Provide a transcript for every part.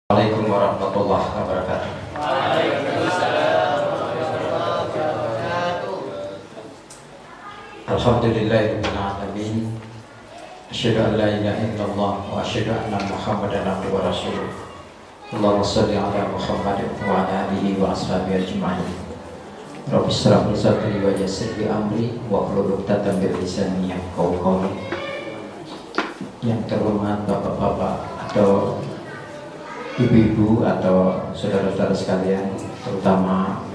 Assalamualaikum warahmatullahi wabarakatuh. Waalaikumsalam warahmatullahi wabarakatuh. Alhamdulillahirabbil alamin. Asyhadu an la ilaha illallah wa asyhadu anna Muhammadan abduhu wa rasuluh. Allahumma shalli ala Muhammad wa ala alihi wa ashabihi ajma'in. Rabbi shrah li sadri wa yassir li amri wa hlul 'uqdatam min lisani yafqahu qawli. Yang terhormat Bapak-bapak atau ibu-ibu atau saudara-saudara sekalian, terutama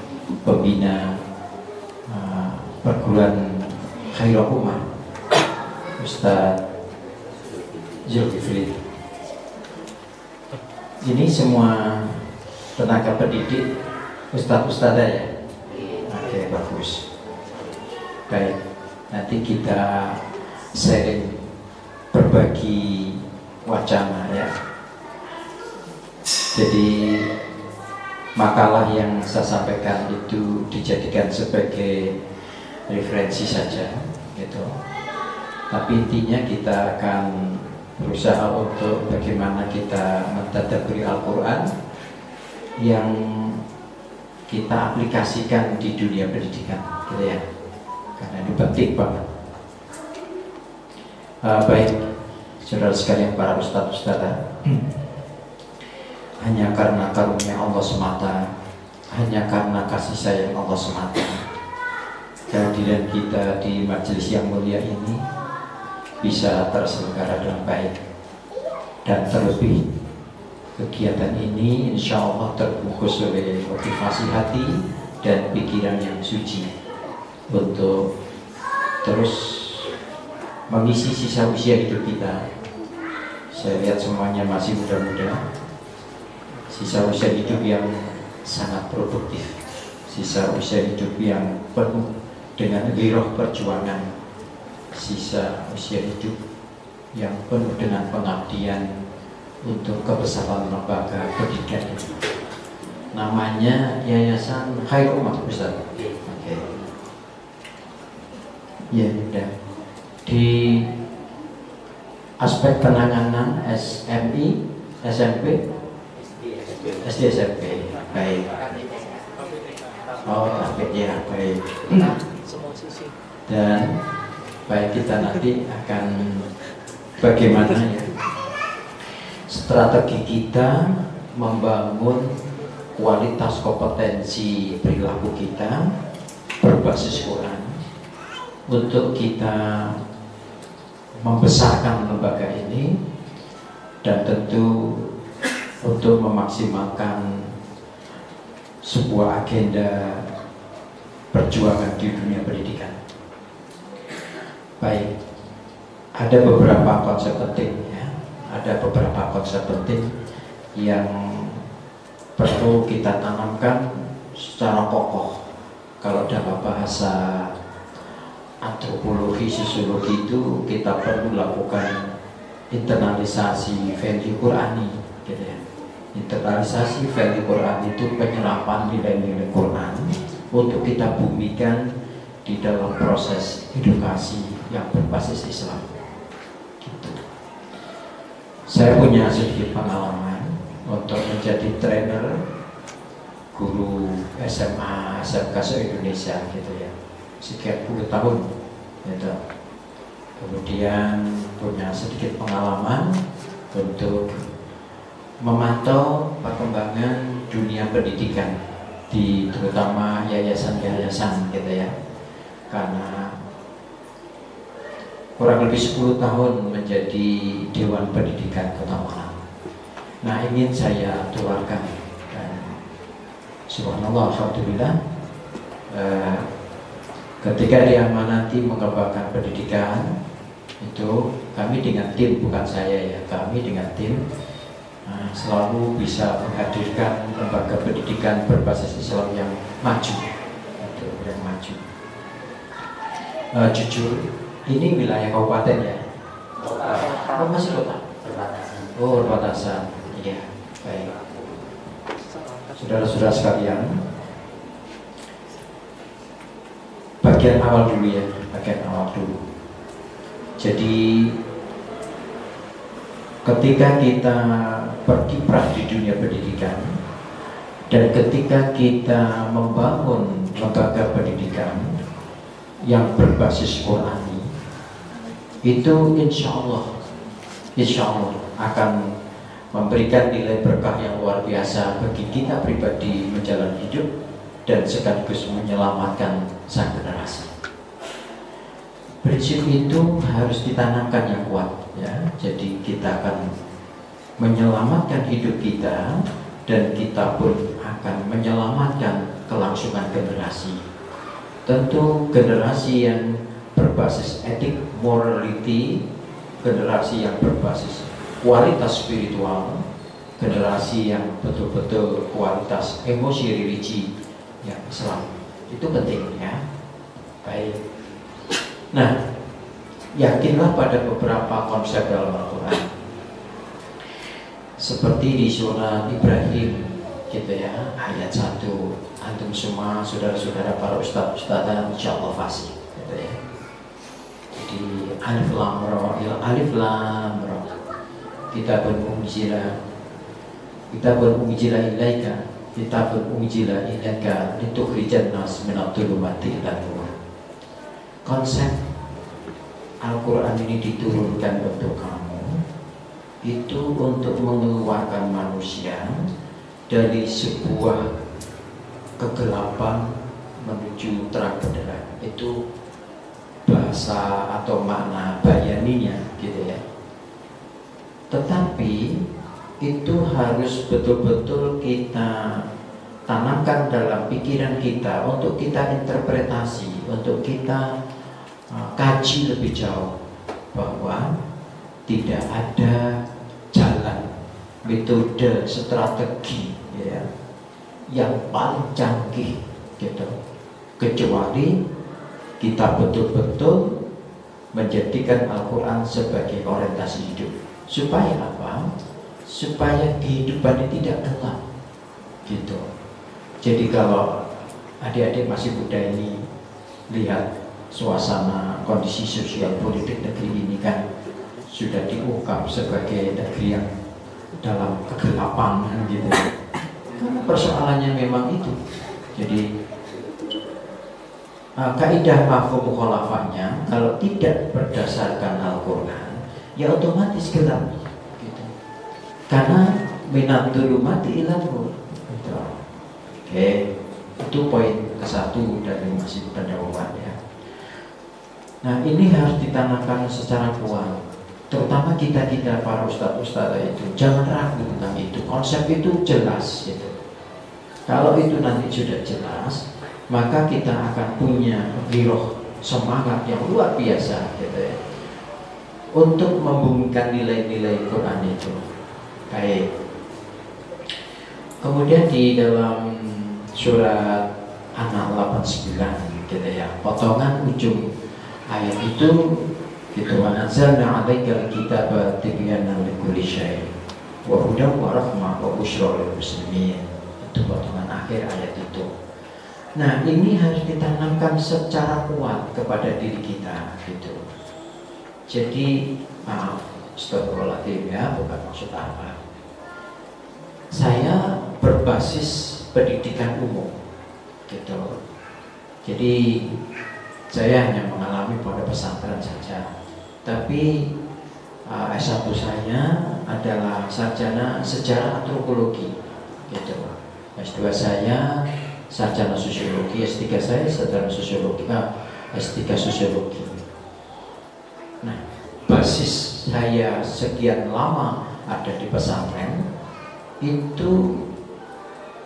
pembina perguruan Khairul Ummah Ustadz Zulkifli. Ini semua tenaga pendidik Ustadz-Ustadzah ya? Oke, bagus. Baik, nanti kita sharing, berbagi wacana ya. Jadi makalah yang saya sampaikan itu dijadikan sebagai referensi saja gitu. Tapi intinya kita akan berusaha untuk bagaimana kita mentadabburi Al-Quran yang kita aplikasikan di dunia pendidikan gitu ya. Karena ini penting banget. Baik, saudara sekalian, para ustadz-ustadzah, hanya karena karunia Allah semata, hanya karena kasih sayang Allah semata, kehadiran kita di majelis yang mulia ini bisa terselenggara dengan baik. Dan terlebih, kegiatan ini insya Allah terbungkus oleh motivasi hati dan pikiran yang suci untuk terus mengisi sisa usia hidup kita. Saya lihat semuanya masih muda-muda, sisa usia hidup yang sangat produktif, sisa usia hidup yang penuh dengan giroh perjuangan, sisa usia hidup yang penuh dengan pengabdian untuk kebesaran lembaga pendidikan ini. Namanya Yayasan Khairul Ummah, Ustaz. Oke. Ya, udah. Di aspek penanganan SMI, SMP, SD SMP, baik. Oh, ya, baik. Dan baik, kita nanti akan bagaimana ya strategi kita membangun kualitas kompetensi perilaku kita berbasis Quran untuk kita membesarkan lembaga ini, dan tentu untuk memaksimalkan sebuah agenda perjuangan di dunia pendidikan. Baik, ada beberapa konsep penting ya, ada beberapa konsep penting yang perlu kita tanamkan secara kokoh. Kalau dalam bahasa antropologi, sosiologi itu kita perlu lakukan internalisasi value Qurani gitu ya. Internalisasi value Quran itu penyerapan nilai-nilai Quran untuk kita bumikan di dalam proses edukasi yang berbasis Islam. Gitu. Saya punya sedikit pengalaman untuk menjadi trainer guru SMA, SMK se-Indonesia gitu ya, sekian puluh tahun gitu. Kemudian punya sedikit pengalaman untuk memantau perkembangan dunia pendidikan di terutama yayasan-yayasan gitu ya, karena kurang lebih 10 tahun menjadi Dewan Pendidikan Kota Malang. Nah, ingin saya tularkan, dan subhanallah, alhamdulillah, ketika diamanati mengembangkan pendidikan itu, kami dengan tim, bukan saya ya, kami dengan tim selalu bisa menghadirkan lembaga pendidikan berbasis Islam yang maju, yang maju. Jujur, ini wilayah kabupaten ya? Oh, masih kota? Oh, perbatasan. Iya, baik. Saudara-saudara sekalian, bagian awal dulu ya, bagian awal dulu. Jadi ketika kita berkiprah di dunia pendidikan. Dan ketika kita membangun lembaga pendidikan yang berbasis Qurani, itu insya Allah akan memberikan nilai berkah yang luar biasa bagi kita pribadi menjalani hidup dan sekaligus menyelamatkan sang generasi. Prinsip itu harus ditanamkan yang kuat, ya. Jadi kita akan menyelamatkan hidup kita dan kita pun akan menyelamatkan kelangsungan generasi. Tentu generasi yang berbasis etik, morality, generasi yang berbasis kualitas spiritual, generasi yang betul-betul kualitas emosi religi yang Islam. Itu penting, ya. Baik. Nah, yakinlah pada beberapa konsep dalam Al-Quran. Seperti di surah Ibrahim gitu ya, ayat 1, antum semua saudara-saudara para ustaz-ustazah insyaallah fasih gitu ya. Jadi alif lam ra, kitabun unzila ilaika litukhrijan nas minadh dhulumati ilan nur. Konsep Al-Quran ini diturunkan untuk kamu itu untuk mengeluarkan manusia dari sebuah kegelapan menuju terang benderang. Itu bahasa atau makna bayaninya gitu ya. Tetapi itu harus betul-betul kita tanamkan dalam pikiran kita untuk kita interpretasi, untuk kita kaji lebih jauh bahwa tidak ada jalan, metode, strategi ya, yang paling canggih gitu, kecuali kita betul-betul menjadikan Al-Quran sebagai orientasi hidup. Supaya apa? Supaya kehidupan ini tidak gelap gitu. Jadi kalau adik-adik masih muda ini lihat suasana kondisi sosial politik negeri ini kan sudah diungkap sebagai negeri yang dalam kegelapan gitu. Karena persoalannya memang itu. Jadi kaidah mafhum mukhalafahnya kalau tidak berdasarkan Al-Quran ya otomatis gelap gitu. Karena minadh dhulumati ilan nur gitu. Oke, itu poin ke-1 dari masih pendahuluan ya. Nah ini harus ditanamkan secara kuat, terutama kita para ustadz itu jangan ragu tentang itu. Konsep itu jelas gitu. Kalau itu nanti sudah jelas, maka kita akan punya giroh, semangat yang luar biasa gitu ya, untuk membumikan nilai-nilai Quran itu. Baik. Kemudian di dalam surat An-Nahl 89 gitu ya, potongan ujung ayat itu gitu, wa anzalna 'alaikal kitaba tibyanan likulli syai' wa hudan wa rahmah wa busyra lil muslimin. Itu potongan akhir ayat itu. Nah, ini harus ditanamkan secara kuat kepada diri kita gitu. Jadi, maaf, astagfirullahaladzim ya, bukan maksud apa. Saya berbasis pendidikan umum gitu. Jadi saya hanya mengalami pada pesantren saja. Tapi S1 saya adalah sarjana sejarah antropologi gitu. S2 saya sarjana sosiologi, S3 saya sarjana sosiologi, S3 sosiologi. Nah, basis saya sekian lama ada di pesantren itu,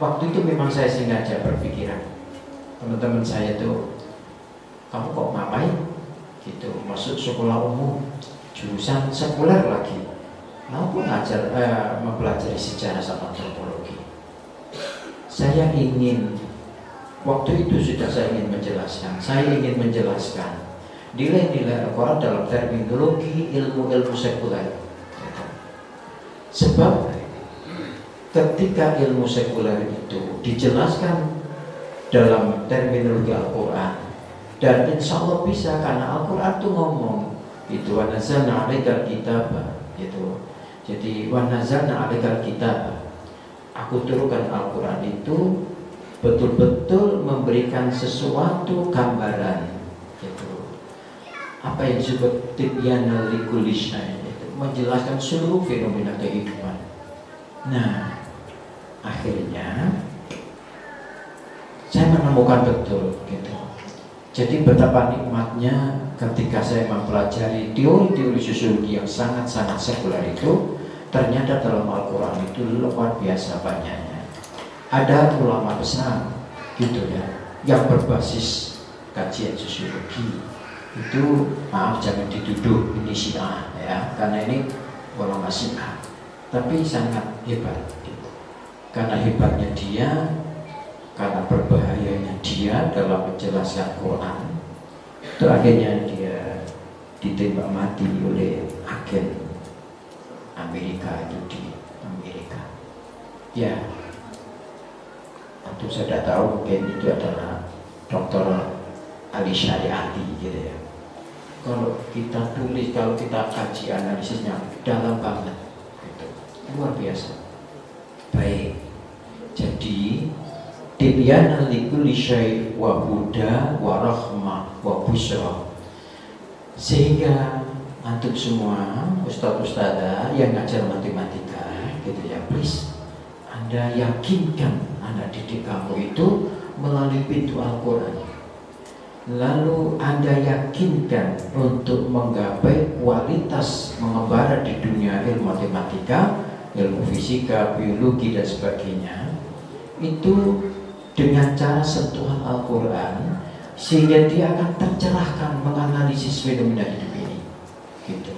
waktu itu memang saya sengaja berpikiran, teman-teman saya tuh, kamu kok ngapain gitu, masuk sekolah umum jurusan sekuler lagi, mau ngajar mempelajari sejarah sama antropologi. Saya ingin, waktu itu sudah saya ingin menjelaskan, nilai-nilai Al-Quran dalam terminologi ilmu-ilmu sekuler. Sebab ketika ilmu sekuler itu dijelaskan dalam terminologi Al-Quran, dan insya Allah bisa, karena Al-Quran itu ngomong itu anzalna 'alaikal kitaba gitu. Jadi wa nazzalna 'alaikal kitab, aku turunkan Al-Quran itu betul-betul memberikan sesuatu gambaran gitu. Apa yang disebut tibyana likulli syai', itu menjelaskan seluruh fenomena kehidupan. Nah, akhirnya saya menemukan betul gitu. Jadi betapa nikmatnya ketika saya mempelajari teori-teori sosiologi yang sangat-sangat sekuler itu, ternyata dalam Al-Quran itu luar biasa banyaknya. Ada ulama besar gitu ya, yang berbasis kajian sosiologi itu, maaf jangan dituduh ini Syiah ya, karena ini ulama Syiah, tapi sangat hebat gitu. Karena hebatnya dia, karena berbahayanya dia dalam menjelaskan Quran, itu akhirnya dia ditembak mati oleh agen Amerika itu di Amerika. Ya, tentu saya tidak tahu, mungkin itu adalah Dr. Ali Syariati gitu ya. Kalau kita tulis, kalau kita kaji analisisnya dalam banget gitu. Luar biasa. Baik. Jadi tibyana likulli syai' wa huda wa rahmah wa busyra. Sehingga antum semua ustaz-ustazah yang ngajar matematika gitu ya, please Anda yakinkan anak didik kamu itu melalui pintu Al-Quran. Lalu Anda yakinkan untuk menggapai kualitas mengembara di dunia ilmu matematika, ilmu fisika, biologi dan sebagainya, itu dengan cara sentuhan Al-Quran, sehingga dia akan tercerahkan menganalisis fenomena hidup ini gitu.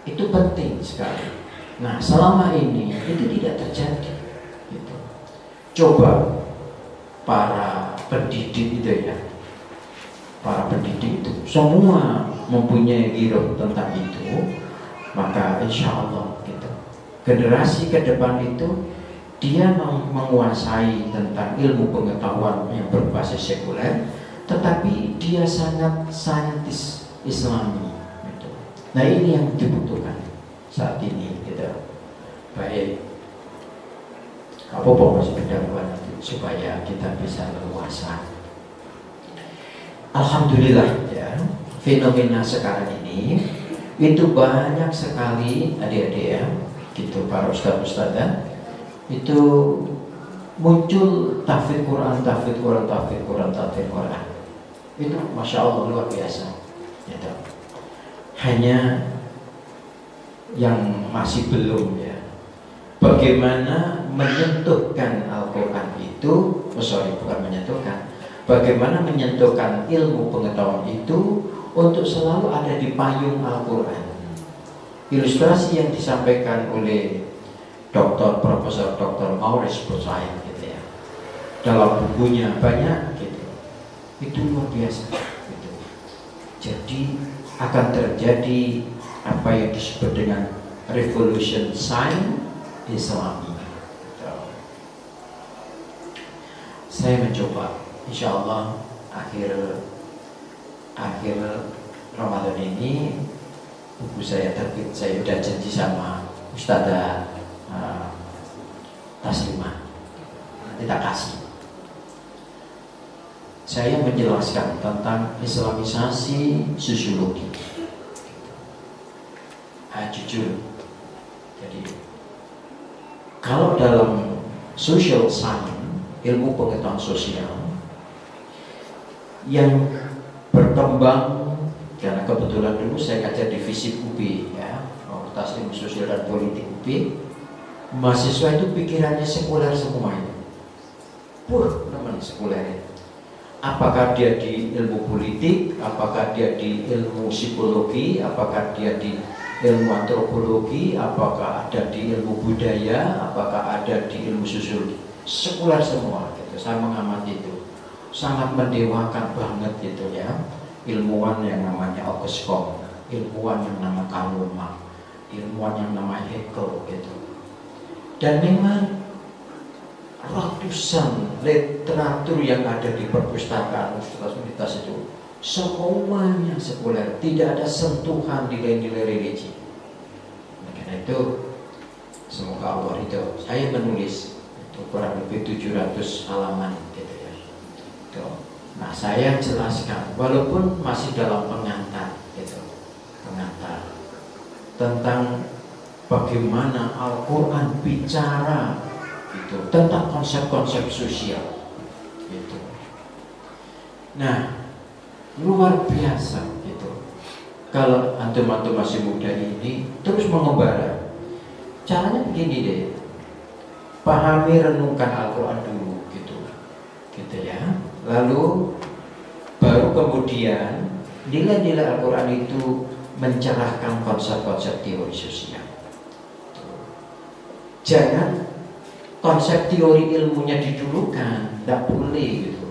Itu penting sekali. Nah, selama ini itu tidak terjadi gitu. Coba para pendidik itu ya, para pendidik itu semua mempunyai giroh tentang itu, maka insya Allah gitu, generasi ke depan itu dia menguasai tentang ilmu pengetahuan yang berbasis sekuler, tetapi dia sangat saintis Islami gitu. Nah, ini yang dibutuhkan saat ini gitu. Baik, apa masih pendahuluan supaya kita bisa leluasa. Alhamdulillah ya, fenomena sekarang ini itu banyak sekali adik-adik ya, gitu, para ustaz-ustazah itu muncul tahfidz Quran, tahfidz Quran, tahfidz Quran, tahfidz Quran. Itu masya Allah luar biasa. Gitu. Hanya yang masih belum ya, bagaimana menyentuhkan Al-Quran itu, bukan menyentuhkan, bagaimana menyentuhkan ilmu pengetahuan itu untuk selalu ada di payung Al-Quran. Ilustrasi yang disampaikan oleh Profesor Dr. Maurice Bucaille gitu ya, dalam bukunya banyak gitu, itu luar biasa gitu. Jadi akan terjadi apa yang disebut dengan revolution science Islami gitu. Saya mencoba insya Allah akhir Ramadan ini buku saya terbit. Saya sudah janji sama Ustazah Taslimah, nanti tak kasih. Saya menjelaskan tentang Islamisasi sosiologi. Jujur, jadi kalau dalam social science, ilmu pengetahuan sosial yang berkembang, karena kebetulan dulu saya ngajar di FISIP UB ya, Fakultas Ilmu Sosial dan Politik UB, mahasiswa itu pikirannya sekuler semua itu. Teman sekuler. Apakah dia di ilmu politik, apakah dia di ilmu psikologi, apakah dia di ilmu antropologi, apakah ada di ilmu budaya, apakah ada di ilmu sosiologi, sekuler semua gitu. Saya mengamati itu sangat mendewakan banget gitu ya, ilmuwan yang namanya August Comte, ilmuwan yang namanya Karl Marx, ilmuwan yang namanya Hegel gitu. Dan memang ratusan literatur yang ada di perpustakaan universitas itu semuanya sekuler, tidak ada sentuhan nilai-nilai religi. Nah itu semoga Allah itu, saya menulis itu kurang lebih 700 halaman gitu ya. Itu. Nah saya jelaskan walaupun masih dalam pengantar gitu, pengantar tentang bagaimana Al-Quran bicara gitu, tentang konsep-konsep sosial gitu. Nah luar biasa gitu. Kalau antum-antum masih muda ini terus mengembara, caranya begini deh, pahami, renungkan Al-Quran dulu gitu, gitu ya. Lalu baru kemudian nilai-nilai Al-Quran itu mencerahkan konsep-konsep teori sosial. Jangan konsep teori ilmunya didulukan, tidak boleh gitu.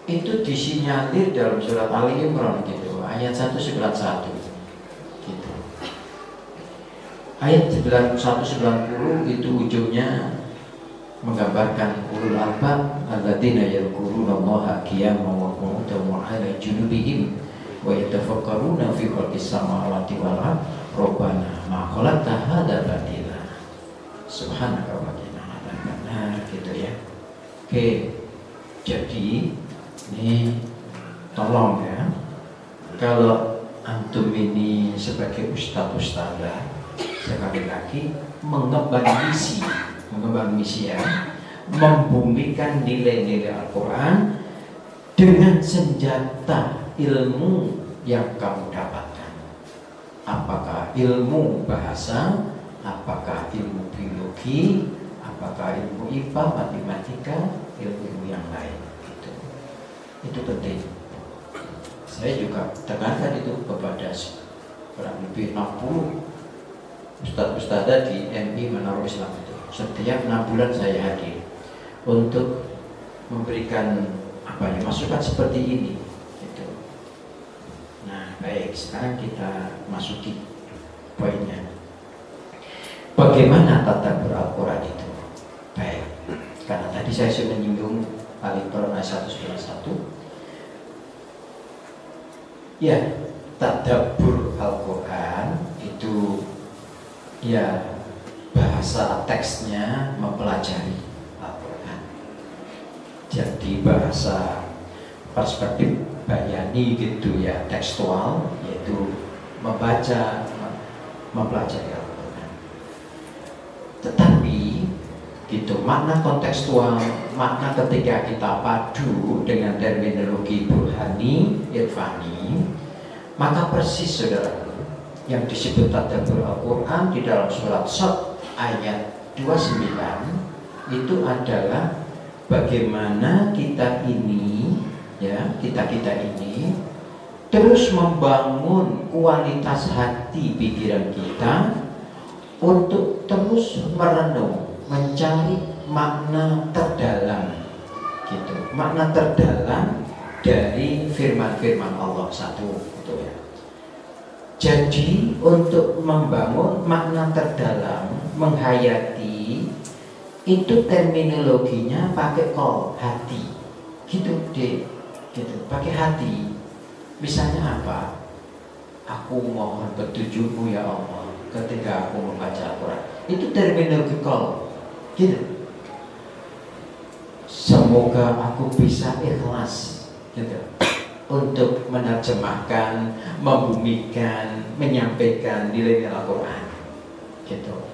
Itu disinyalir dalam surat Ali Imran gitu, ayat 191 gitu. Ayat 190 itu ujungnya menggambarkan ulul albab alladzina yadhkurunallaha qiyaman wa qu'udan wa 'ala junubihim wa yatafakkaruna fi khalqis samawati wal ardi rabbana ma khalaqta hadza batila subhanaka wa qina adzabannar gitu ya. Oke. Jadi ini tolong ya, kalau antum ini sebagai ustadz-ustadzah sekali lagi mengemban misi ya, membumikan nilai-nilai Al-Quran dengan senjata ilmu yang kamu dapatkan. Apakah ilmu bahasa, apakah ilmu biologi, apakah ilmu IPA, matematika, ilmu yang lain. Itu penting. Saya juga tekankan itu kepada kurang lebih 60 ustadz-ustadzah di MI Menara Islam itu. Setiap 6 bulan saya hadir untuk memberikan masukan seperti ini gitu. Nah baik, sekarang kita masuki poinnya. Bagaimana tata Al-Quran itu? Baik, karena tadi saya sudah menyinggung Al-Imran ayat 191. Ya, tadabbur Al-Quran itu ya bahasa teksnya mempelajari Al-Quran. Jadi bahasa perspektif bayani gitu ya, tekstual, yaitu membaca, mempelajari Al-Quran. Tetapi gitu, makna kontekstual, makna ketika kita padu dengan terminologi burhani, irfani, maka persis saudara yang disebut tadabbur Al-Quran di dalam surat Shad ayat 29 itu adalah bagaimana kita ini ya, kita ini terus membangun kualitas hati pikiran kita untuk terus merenung, mencari makna terdalam gitu, makna terdalam dari firman-firman Allah satu gitu ya. Jadi untuk membangun makna terdalam, menghayati itu terminologinya pakai kol, hati gitu deh, gitu, pakai hati. Misalnya apa? Aku mohon petunjukmu ya Allah ketika aku membaca Al-Quran. Itu terminologi kol gitu. Semoga aku bisa ikhlas gitu untuk menerjemahkan, membumikan, menyampaikan nilai Al-Quran gitu.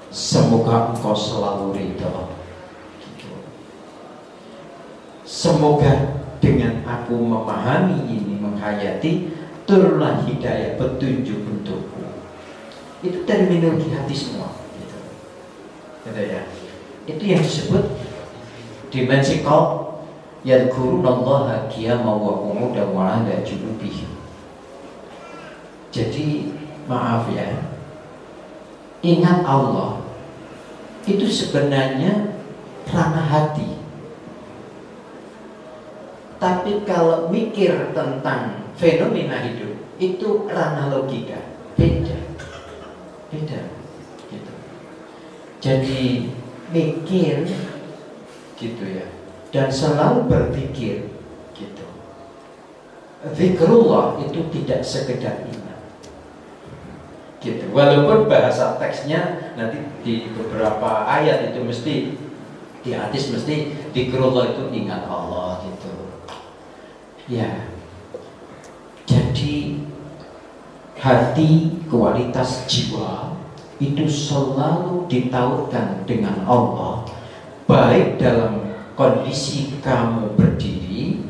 Semoga engkau selalu ridho gitu. Semoga dengan aku memahami ini, menghayati, turunlah hidayah petunjuk untukku. Itu terminologi hati semua gitu. Gitu ya. Itu yang disebut dimensi qalb, yadhkurunallaha qiyaman wa qu'udan wa 'ala junubihim. Jadi maaf ya, ingat Allah itu sebenarnya ranah hati. Tapi kalau mikir tentang fenomena hidup itu ranah logika, beda gitu. Jadi mikir gitu ya, dan selalu berpikir gitu. Zikrullah itu tidak sekedar ingat, gitu. Walaupun bahasa teksnya nanti di beberapa ayat itu mesti di hadis mesti zikrullah itu ingat Allah gitu. Ya. Jadi hati, kualitas jiwa itu selalu ditautkan dengan Allah, baik dalam kondisi kamu berdiri,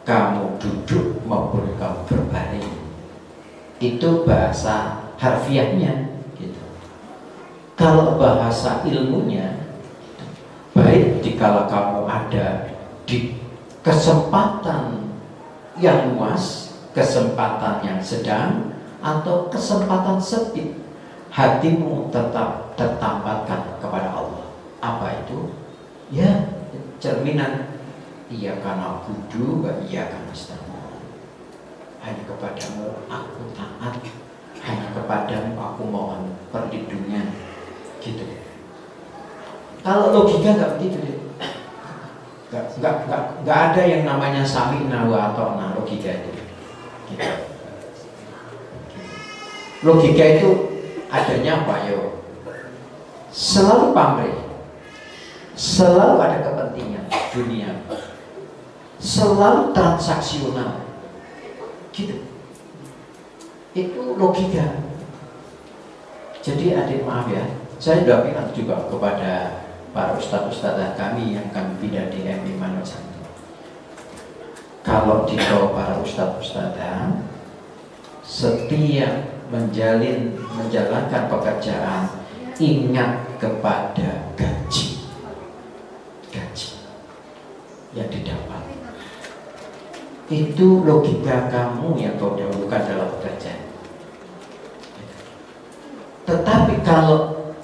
kamu duduk maupun kamu berbaring. Itu bahasa harfiahnya gitu. Kalau bahasa ilmunya, baik dikala kamu ada di kesempatan yang luas, kesempatan yang sedang, atau kesempatan sempit, hatimu tetap tertampakkan kepada Allah. Apa itu? Ya, cerminan iyyaka na'budu wa iyyaka nasta'in. Hanya kepadamu aku taat, hanya kepadamu aku mohon perlindungan, gitu. Kalau logika nggak begitu deh. Nggak ada yang namanya sami'na wa ata'na, logika itu. Gitu. Logika itu adanya apa yo? Selalu pamrih, selalu ada kepentingan dunia, selalu transaksional, gitu. Itu logika. Jadi adik maaf ya, saya sudah bilang juga kepada para ustadz-ustadzah kami yang kami pindah di MI Manusantara. Kalau di bawah para ustadz-ustadzah, setiap menjalankan pekerjaan ingat kepada gaji yang didapat. Itu logika kamu yang kau dahulukan dalam pekerjaan. Tetapi kalau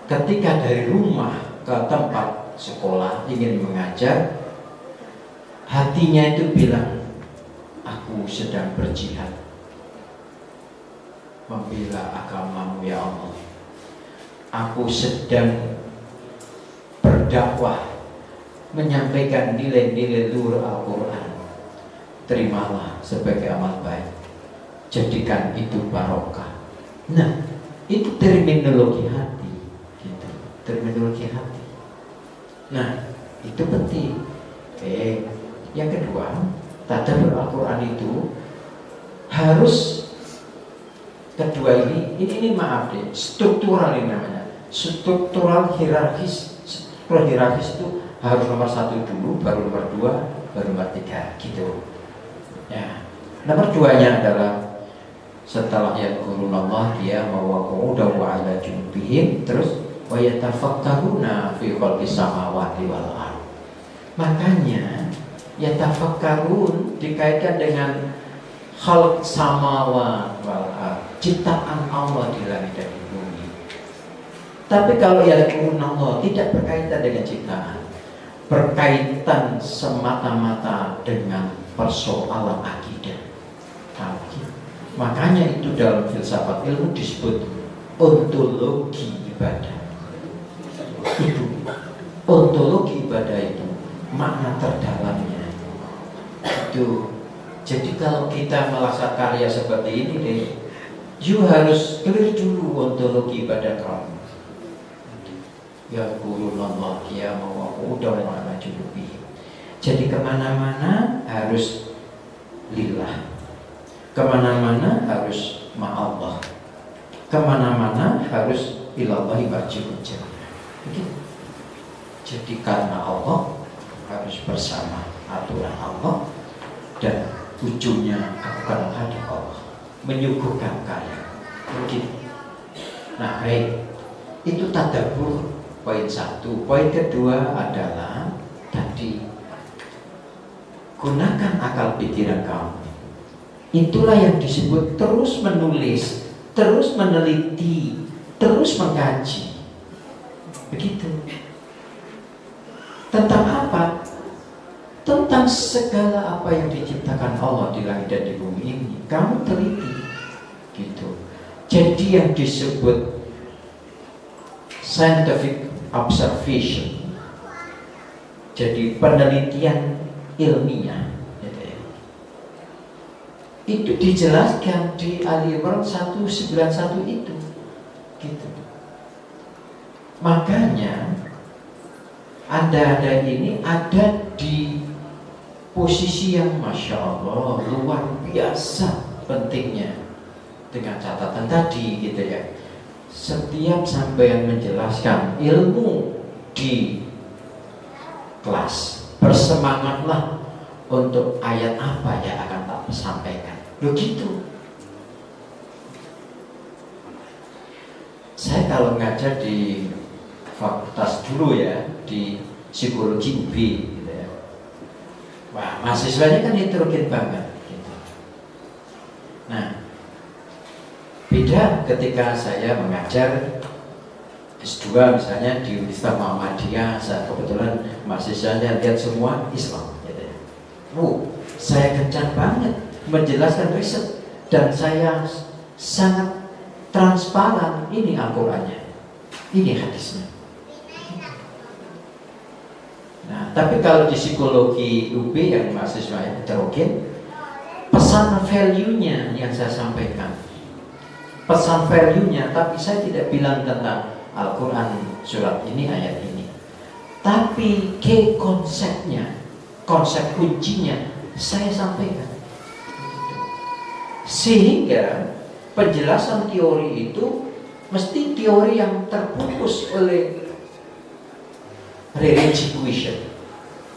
ketika dari rumah ke tempat sekolah ingin mengajar, hatinya itu bilang, aku sedang berjihad membela agamamu ya Allah, aku sedang berdakwah menyampaikan nilai-nilai luhur Al-Quran, terimalah sebagai amal baik, jadikan itu barokah. Nah, itu terminologi hati gitu. Terminologi hati. Nah, itu penting. Yang kedua, tadabbur Al-Quran itu harus, kedua ini maaf deh, struktural ini namanya. Struktural hierarkis. Struktural hierarkis itu harus nomor 1 dulu, baru nomor 2, baru nomor 3 gitu. Ya. Nomor 2-nya adalah setelah yadhkurunallah dia mawaqa'udahu ala junubihim, terus wa yatafakkaruna fi khalqis samawati wal ardh. Makanya yatafakkarun dikaitkan dengan khalq samawati wal ardh, ciptaan Allah di langit dan di bumi. Tapi kalau yadhkurunallah tidak berkaitan dengan ciptaan, berkaitan semata-mata dengan persoalan akidah, tauhid. Makanya itu dalam filsafat ilmu disebut ontologi ibadah. Itu ontologi ibadah itu makna terdalamnya itu. Jadi kalau kita melaksanakan karya seperti ini deh, you harus clear dulu ontologi ibadah kamu. Ya qulullah ya mawaqudun wa majubi. Jadi kemana-mana harus lillah, kemana-mana harus ma'allah, kemana-mana harus ilallahi marji'un jami'an. Begitu. Jadi karena Allah harus bersama aturan Allah, dan ujungnya aku akan menghadap Allah, menyuguhkan karya. Begitu. Nah, baik. Itu tadabbur poin 1. Poin kedua adalah tadi, gunakan akal pikiran kamu. Itulah yang disebut terus menulis, terus meneliti, terus mengkaji. Begitu. Tentang apa? Tentang segala apa yang diciptakan Allah di langit dan di bumi ini, kamu teliti. Gitu. Jadi yang disebut scientific observation, jadi penelitian ilmiah, gitu ya. Itu dijelaskan di Ali Imran 191 itu. Gitu. Makanya Anda ini ada di posisi yang Masya Allah luar biasa pentingnya. Dengan catatan tadi gitu ya, setiap sampean menjelaskan ilmu di kelas, bersemangatlah untuk ayat apa yang akan tak sampaikan. Begitu. Saya kalau ngajar di fakultas dulu ya, di psikologi UB gitu ya. Wah, mahasiswanya kan heterogen banget gitu. Nah, beda ketika saya mengajar S2 misalnya di Universitas Muhammadiyah, saya kebetulan mahasiswanya lihat semua Islam gitu ya. Saya gencar banget menjelaskan riset dan saya sangat transparan, ini Al-Qur'annya, ini hadisnya. Nah, tapi kalau di psikologi UB yang mahasiswa heterogen, pesan value-nya yang saya sampaikan, pesan value-nya, tapi saya tidak bilang tentang Al-Quran surat ini, ayat ini, tapi ke konsepnya, konsep kuncinya saya sampaikan. Sehingga penjelasan teori itu mesti teori yang terbungkus oleh religi question,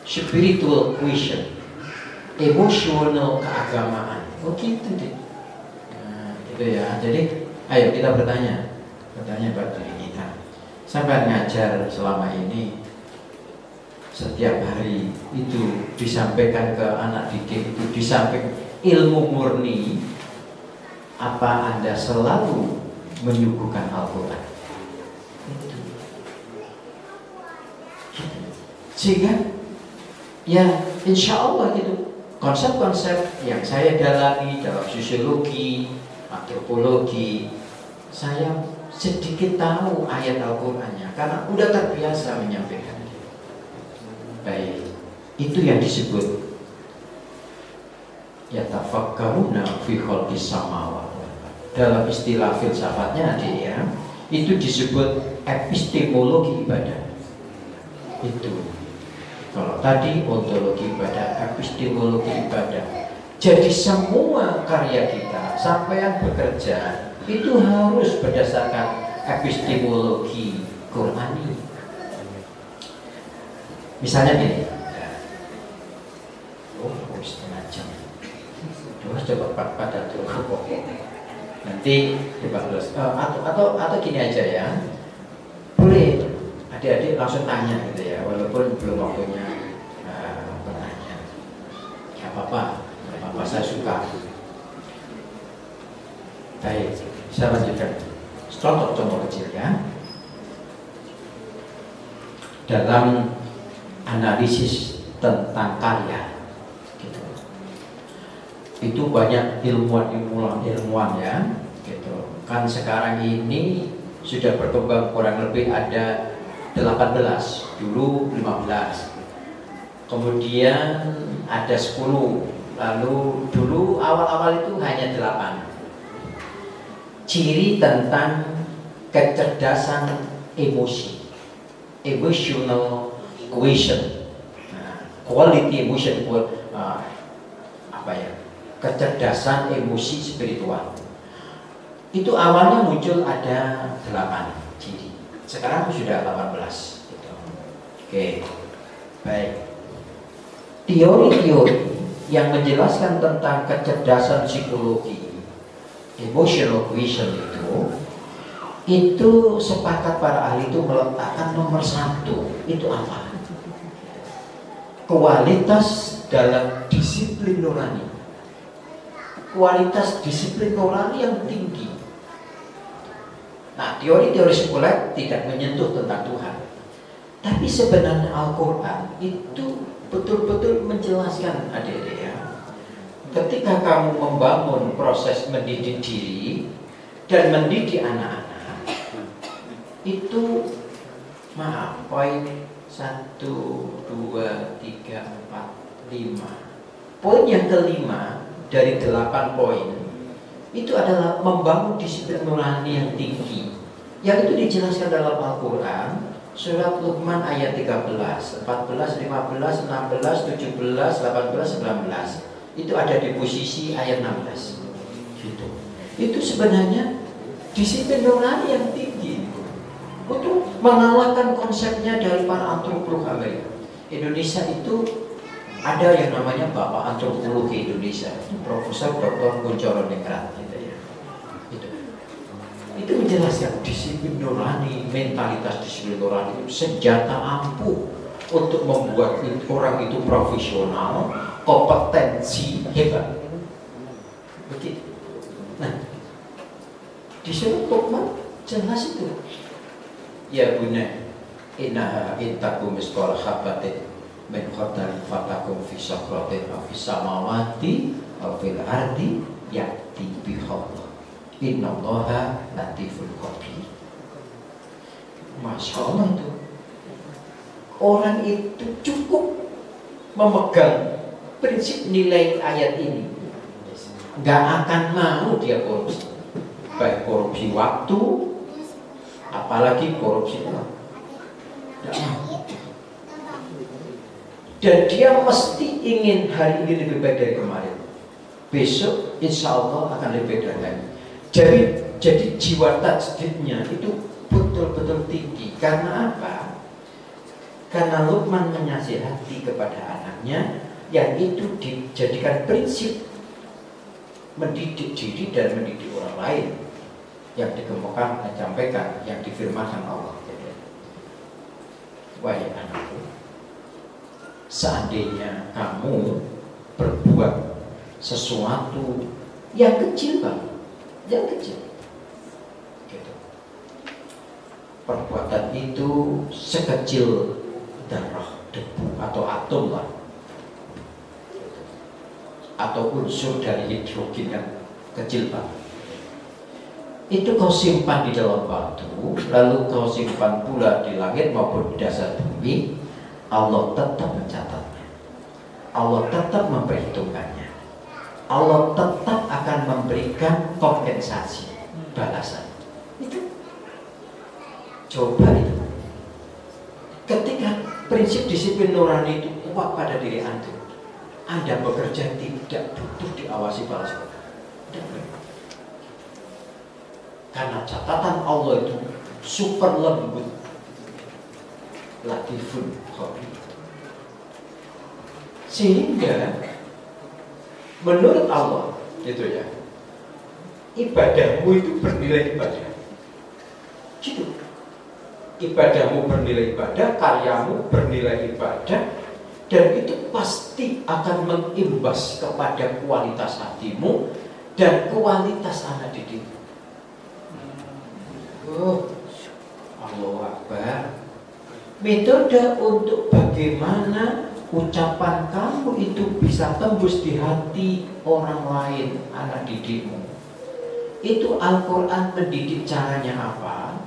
spiritual question, emosional keagamaan. Oh gitu deh. Nah, gitu ya. Jadi ayo kita bertanya buat diri kita. Sampai ngajar selama ini setiap hari itu disampaikan ke anak didik, itu disampaikan ilmu murni, apa Anda selalu menyuguhkan Al-Quran? Sehingga ya insya Allah gitu, konsep-konsep yang saya dalami dalam sosiologi, antropologi, saya sedikit tahu ayat Al-Qurannya karena udah terbiasa menyampaikan. Baik, itu yang disebut yatafakkaruna fi khalqis samawati. Dalam istilah filsafatnya dia itu disebut epistemologi ibadah. Itu kalau tadi ontologi ibadah, epistemologi ibadah. Jadi semua karya kita sampai yang bekerja itu harus berdasarkan epistemologi Qur'ani. Misalnya gini, setengah jam, coba pada turun. Nanti dibahas atau gini aja ya, boleh adik-adik langsung tanya gitu ya, walaupun belum waktunya bertanya. Ya apa-apa, saya suka. Baik, saya lanjutkan. Contoh kecil ya. Dalam analisis tentang karya, gitu. Itu banyak ilmuwan ya, gitu. Kan sekarang ini sudah berkembang kurang lebih ada 18, dulu 15, kemudian ada 10, lalu dulu awal-awal itu hanya 8. Ciri tentang kecerdasan emosi, emotional quotient, quality emotion, kecerdasan emosi spiritual. Itu awalnya muncul ada 8 ciri. Sekarang sudah 18 gitu. Oke. Baik. Teori-teori yang menjelaskan tentang kecerdasan psikologi, emotional quotient itu sepakat para ahli itu meletakkan nomor 1 itu apa? Kualitas dalam disiplin nurani. Kualitas disiplin nurani yang tinggi. Nah, teori-teori sekuler tidak menyentuh tentang Tuhan. Tapi sebenarnya Al-Quran itu betul-betul menjelaskan adik-adik ya. Ketika kamu membangun proses mendidik diri dan mendidik anak-anak, itu poin 1, 2, 3, 4, 5. Poin yang kelima dari 8 poin itu adalah membangun disiplin nurani yang tinggi, yang itu dijelaskan dalam Al-Quran surat Luqman ayat 13, 14, 15, 16, 17, 18, 19. Itu ada di posisi ayat 16 gitu. Itu sebenarnya disiplin nurani yang tinggi untuk mengalahkan konsepnya dari para antropolog Amerika. Indonesia itu ada yang namanya Bapak Antropologi Indonesia, Profesor Dr. Kunchoro Ningrat gitu ya. Itu menjelaskan disiplin nurani, mentalitas disiplin nurani itu senjata ampuh untuk membuat orang itu profesional, kompetensi, hebat. Begitu. Nah, di surat Luqman jelas itu. Ya bunai, innaha intakum misqala habatin min khardalin fatakum fi sakratin aw fis samawati aw fil ardi ya'ti bihallah innallaha latiful khabir. Masya Allah itu orang itu cukup memegang prinsip nilai ayat ini, nggak akan mau dia korupsi, baik korupsi waktu apalagi korupsi uang. Dan dia mesti ingin hari ini lebih baik dari kemarin. Besok insya Allah akan lebih baik dari lagi. Jadi jiwa tajdidnya itu betul-betul tinggi. Karena apa? Karena Luqman menasihati kepada anaknya yang itu dijadikan prinsip mendidik diri dan mendidik orang lain yang dikemukakan dan disampaikan, yang difirmankan Allah. Wahai anakku, seandainya kamu berbuat sesuatu yang kecil banget, yang kecil, gitu. Perbuatan itu sekecil darah, debu atau atom lah, atau unsur dari hidrogen yang kecil banget. Itu kau simpan di dalam batu, lalu kau simpan pula di langit maupun di dasar bumi. Allah tetap mencatatnya, Allah tetap memperhitungkannya, Allah tetap akan memberikan kompensasi, balasan. Itu coba itu. Ketika prinsip disiplin nurani itu kuat pada diri antum, Anda bekerja tidak butuh diawasi balasan. Karena catatan Allah itu super lembut, latifun khabir. Sehingga menurut Allah itu ya, ibadahmu itu bernilai ibadah. Gitu. Ibadahmu bernilai ibadah, karyamu bernilai ibadah, dan itu pasti akan mengimbas kepada kualitas hatimu dan kualitas anak didikmu. Oh, Allahu Akbar. Metode untuk bagaimana ucapan kamu itu bisa tembus di hati orang lain, anak didikmu. Itu Al-Quran mendidik caranya apa?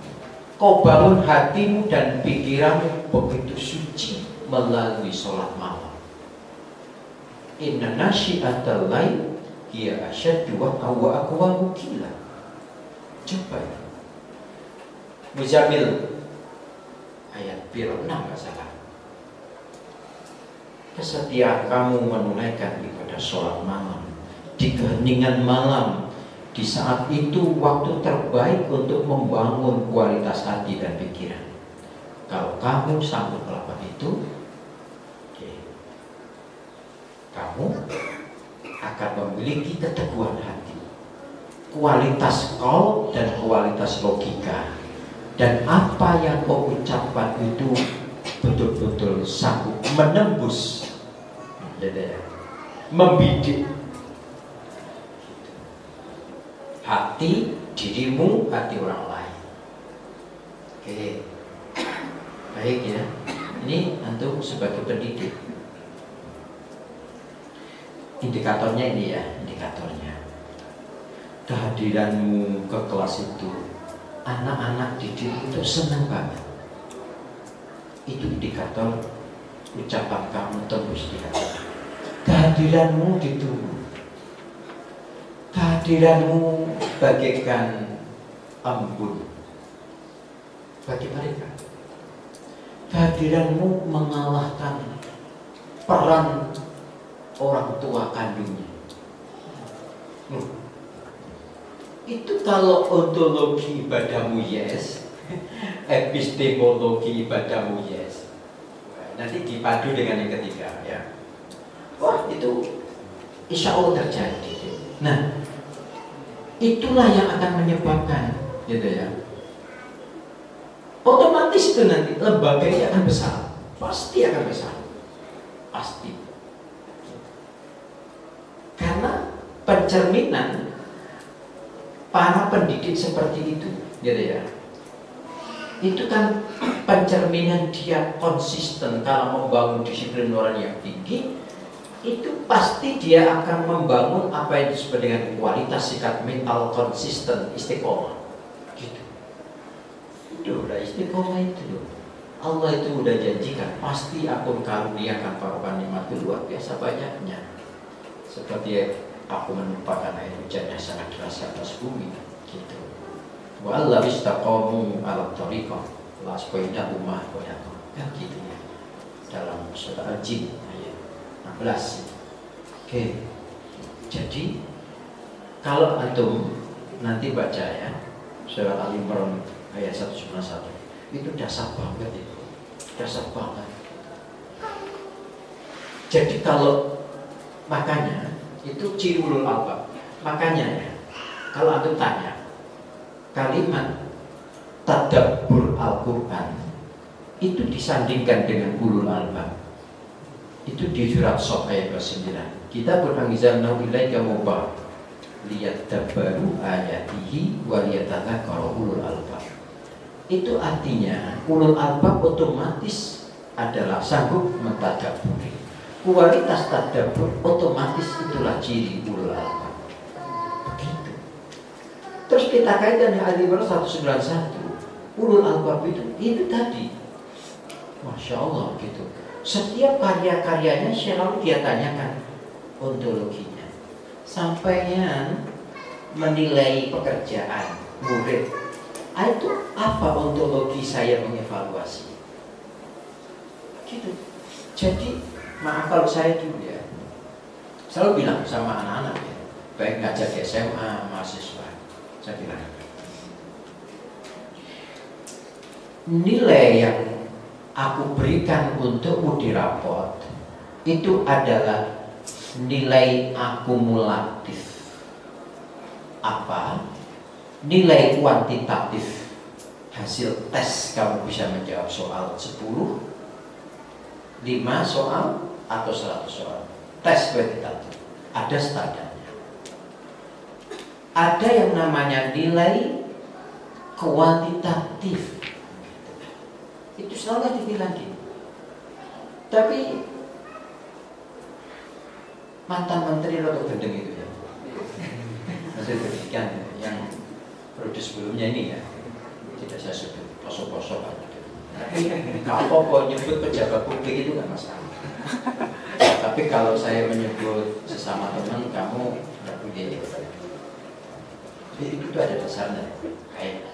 Kau bangun hatimu dan pikiranmu begitu suci melalui sholat malam. Inna nasyi'atal lail hiya asyaddu wa aqwamu qila. Coba ya. Muzamil ayat 6 nggak salah. Kesetiaan kamu menunaikan ibadah sholat malam di keheningan malam, di saat itu waktu terbaik untuk membangun kualitas hati dan pikiran. Kalau kamu sanggup melakukan itu, kamu akan memiliki keteguhan hati, kualitas qaul dan kualitas logika. Dan apa yang kau ucapkan itu betul-betul sanggup menembus, membidik hati dirimu, hati orang lain. Oke, baik ya. Ini antum sebagai pendidik, indikatornya ini ya, indikatornya. Kehadiranmu ke kelas itu, anak-anak didik itu senang banget. Itu indikator ucapan kamu tembus di hati. Kehadiranmu ditunggu. kehadiranmu bagaikan embun bagi mereka. Kehadiranmu mengalahkan peran orang tua kandungnya. Itu kalau ontologi ibadahmu yes, epistemologi ibadahmu yes. Nanti dipadu dengan yang ketiga ya. Wah itu insya Allah terjadi. Nah itulah yang akan menyebabkan gitu ya. Otomatis itu nanti lembaganya akan besar, pasti akan besar, pasti. Karena pencerminan para pendidik seperti itu, gitu ya. Itu kan pencerminan dia konsisten kalau membangun disiplin moral yang tinggi, itu pasti dia akan membangun apa yang disebut dengan kualitas sikap mental konsisten, istiqomah. Gitu. Itu udah istiqomah itu. Allah itu udah janjikan pasti aku karuniakan para nikmat luar biasa banyaknya. Seperti aku menumpahkan air hujan yang sangat deras ke atas bumi, gitu. Wa Allah istaqamu ala tariqah la asqainahum ma'ah, kan gitu ya. Dalam surah Al-Jin ayat 16. Oke. Jadi kalau antum nanti baca ya surah Al-Imran ayat 191 itu dasar banget itu. Dasar banget. Jadi kalau makanya itu ciri ulul albab. Makanya ya, kalau antum tanya kalimat tadabbur Al-Quran itu disandingkan dengan ulul albab. Itu di surat Shad ayat 29. Kita beranggizalnahu ilaika mubah liyadabbaru ayatihi wa liyatadzakkara ulul albab. Itu artinya ulul albab otomatis adalah sanggup mentadabburi. Kualitas tadabbur otomatis itulah ciri ulul albab. Begitu. Terus kita kaitkan dengan Al-Imran 191. Ulul albab itu tadi. Masya Allah gitu. Setiap karya-karyanya selalu dia tanyakan ontologinya. Sampainya menilai pekerjaan murid. Itu apa ontologi saya mengevaluasi? Gitu. Jadi maaf kalau saya dulu ya selalu bilang sama anak-anak ya, baik ngajak SMA, mahasiswa, saya bilang nilai yang aku berikan untukmu di raport itu adalah nilai akumulatif. Apa? Nilai kuantitatif. Hasil tes kamu bisa menjawab soal 10, 5 soal atau 100 soal. Tes kuantitatif. Ada standarnya. Ada yang namanya nilai kuantitatif. Itu selalu dibilang gitu. Tapi mantan menteri Roto Gendeng itu ya, Menteri Pendidikan yang periode sebelumnya ini ya, tidak saya sebut posok-posok aja. Kalau kok nyebut pejabat publik itu nggak masalah. Tapi kalau saya menyebut sesama teman, kamu nggak punya itu ada dasarnya. Kayak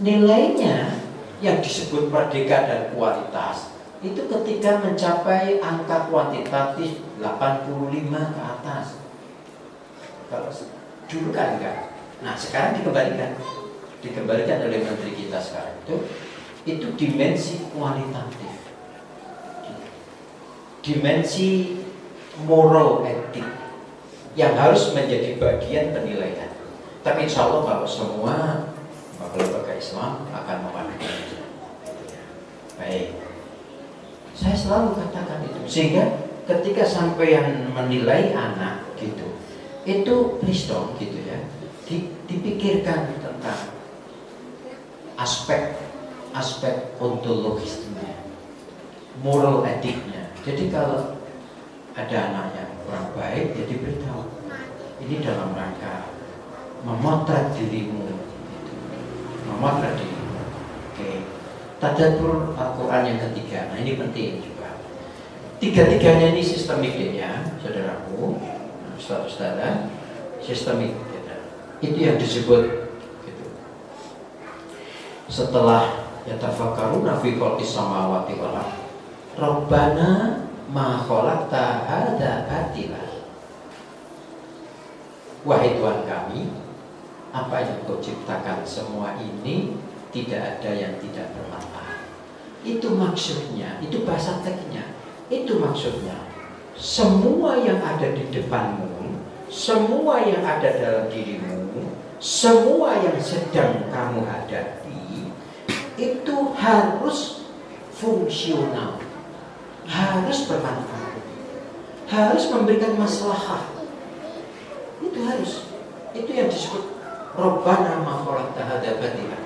nilainya yang disebut merdeka dan kualitas itu ketika mencapai angka kuantitatif 85 ke atas. Kalau dulu kan enggak. Nah sekarang dikembalikan oleh menteri kita sekarang itu dimensi kualitatif, dimensi moral etik yang harus menjadi bagian penilaian. Tapi insya Allah kalau semua lembaga Islam akan memadukan itu. Baik, saya selalu katakan itu sehingga ketika sampean menilai anak gitu, itu please dong gitu ya, dipikirkan tentang aspek ontologisnya, moral etiknya. Jadi kalau ada anak yang kurang baik, jadi beritahu ini dalam rangka memotret dirimu, gitu. Memotret dirimu. Oke. Tadabbur Al-Quran yang ketiga, nah ini penting juga. Tiga-tiganya ini sistemik ya, saudaraku, saudara. sistemik gitu. Itu yang disebut gitu. Setelah yatafakkaruna fi khalqis samawati wal ardh Rabbana ma khalaqta hadza batila. Wahai Tuhan kami, apa yang Kau ciptakan semua ini tidak ada yang tidak bermanfaat. Itu maksudnya, itu bahasa teksnya. Itu maksudnya, semua yang ada di depanmu, semua yang ada dalam dirimu, semua yang sedang kamu hadapi, itu harus fungsional, harus bermanfaat, harus memberikan maslahah. Itu harus. Itu yang disebut Rabbana ma khalaqta hadza batila.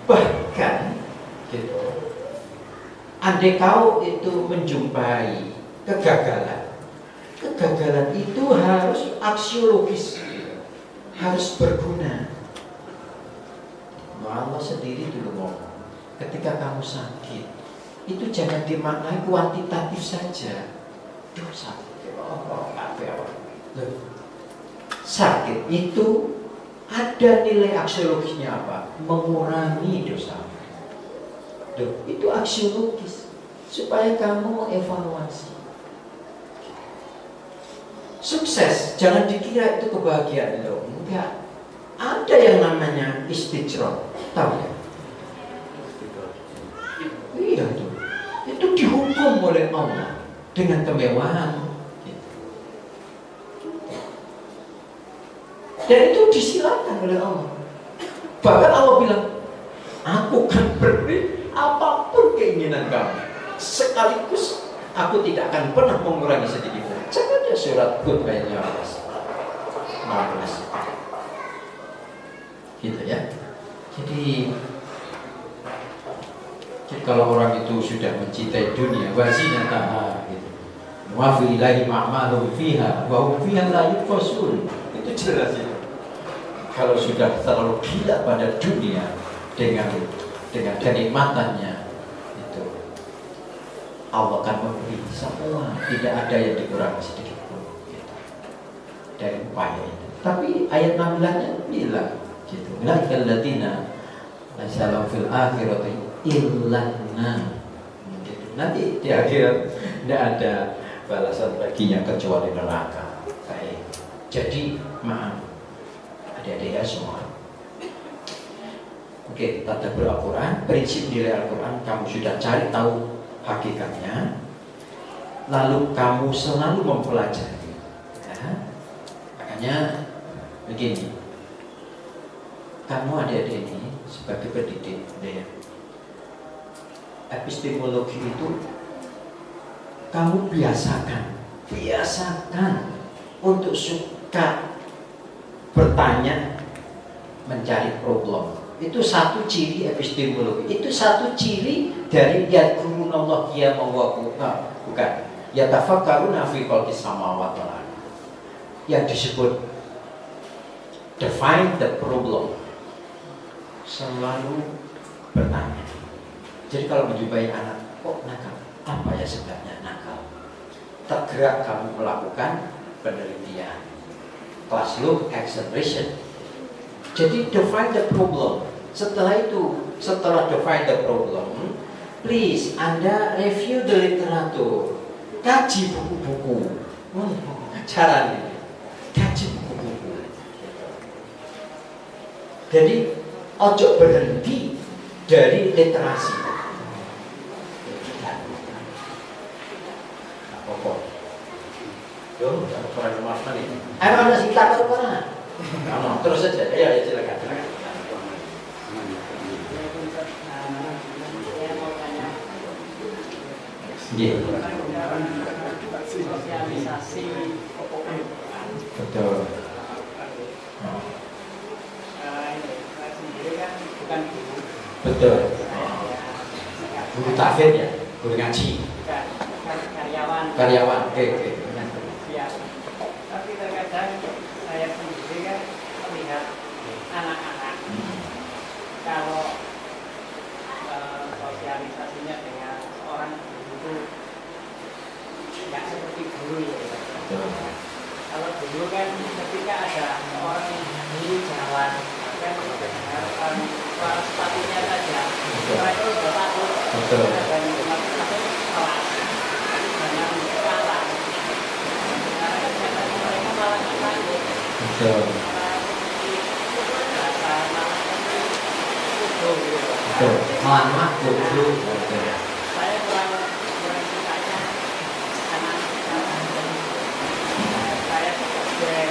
Bahkan gitu, andai kau itu menjumpai kegagalan, kegagalan itu harus aksiologis, harus berguna. Allah sendiri dulu ngomong, ketika kamu sakit, itu jangan dimaknai kuantitatif saja. Duh sakit, sakit itu ada nilai aksiologisnya apa? Mengurangi dosa. Duh, itu aksiologis supaya kamu evaluasi. Sukses, jangan dikira itu kebahagiaan loh. Enggak. Ada yang namanya istijrah, tahu ya? Iya tuh. Itu dihukum oleh Allah dengan kemewahan. Dan itu disilakan oleh Allah. Bahkan Allah bilang, aku akan beri apapun keinginan kamu. Sekaligus aku tidak akan pernah mengurangi sedikit pun. Jangan ada surat Hud ayat 15. Gitu ya. Jadi kalau orang itu sudah mencintai dunia, wazinataha gitu. Wa fi ilahi ma'malum fiha wa hum fiha la yutfasun. Itu jelas itu. Kalau sudah terlalu gila pada dunia dengan kenikmatannya itu, Allah akan memberi semua, tidak ada yang dikurangi sedikit pun gitu, dari upaya itu. Tapi ayat 16-nya bilang gitu, laikal ladina lasalam fil akhirati illanna gitu. Nanti di akhirat tidak ada balasan baginya kecuali neraka. Baik. Jadi maaf adik-adik ya semua. Oke, tadabbur Al-Quran, prinsip nilai Al-Quran kamu sudah cari tahu hakikatnya, lalu kamu selalu mempelajari ya. Makanya begini, kamu adik-adik ini sebagai pendidik ya, epistemologi itu kamu biasakan untuk suka bertanya, mencari problem. Itu satu ciri epistemologi. Itu satu ciri dari yadkurunallah qiyaman wa qu'udan. Bukan. Yatafakkaruna fi khalqis samawati wal ardh. Yang disebut define the problem. Selalu bertanya. Jadi kalau menjumpai anak, kok nakal? Apa ya sebabnya nakal? Tergerak kamu melakukan penelitian. Classroom acceleration. Jadi define the problem. Setelah itu, setelah define the problem, please Anda review the literatur, kaji buku-buku. Caranya, kaji buku-buku. Jadi ojo berhenti dari literasi. Yo, ada orang rumah mana ini? Ada sih tak tahu mana? Terus saja. Ya, silakan. Iya. Sosialisasi. Betul. Betul. Guru tafsir ya, guru ngaji. Karyawan. Oke. Tapi terkadang saya sendiri kan melihat anak-anak kalau sosialisasinya dengan seorang guru nggak seperti guru ya. Kalau dulu dulu kan ketika ada orang di jalan kan suara sepatunya saja mereka sudah takut. Betul. Dan takut kelas dengan kalah. Karena kegiatan mereka malah lanjut. Betul. Betul. Lama bodoh. Saya kurang sukanya anak saya sebagai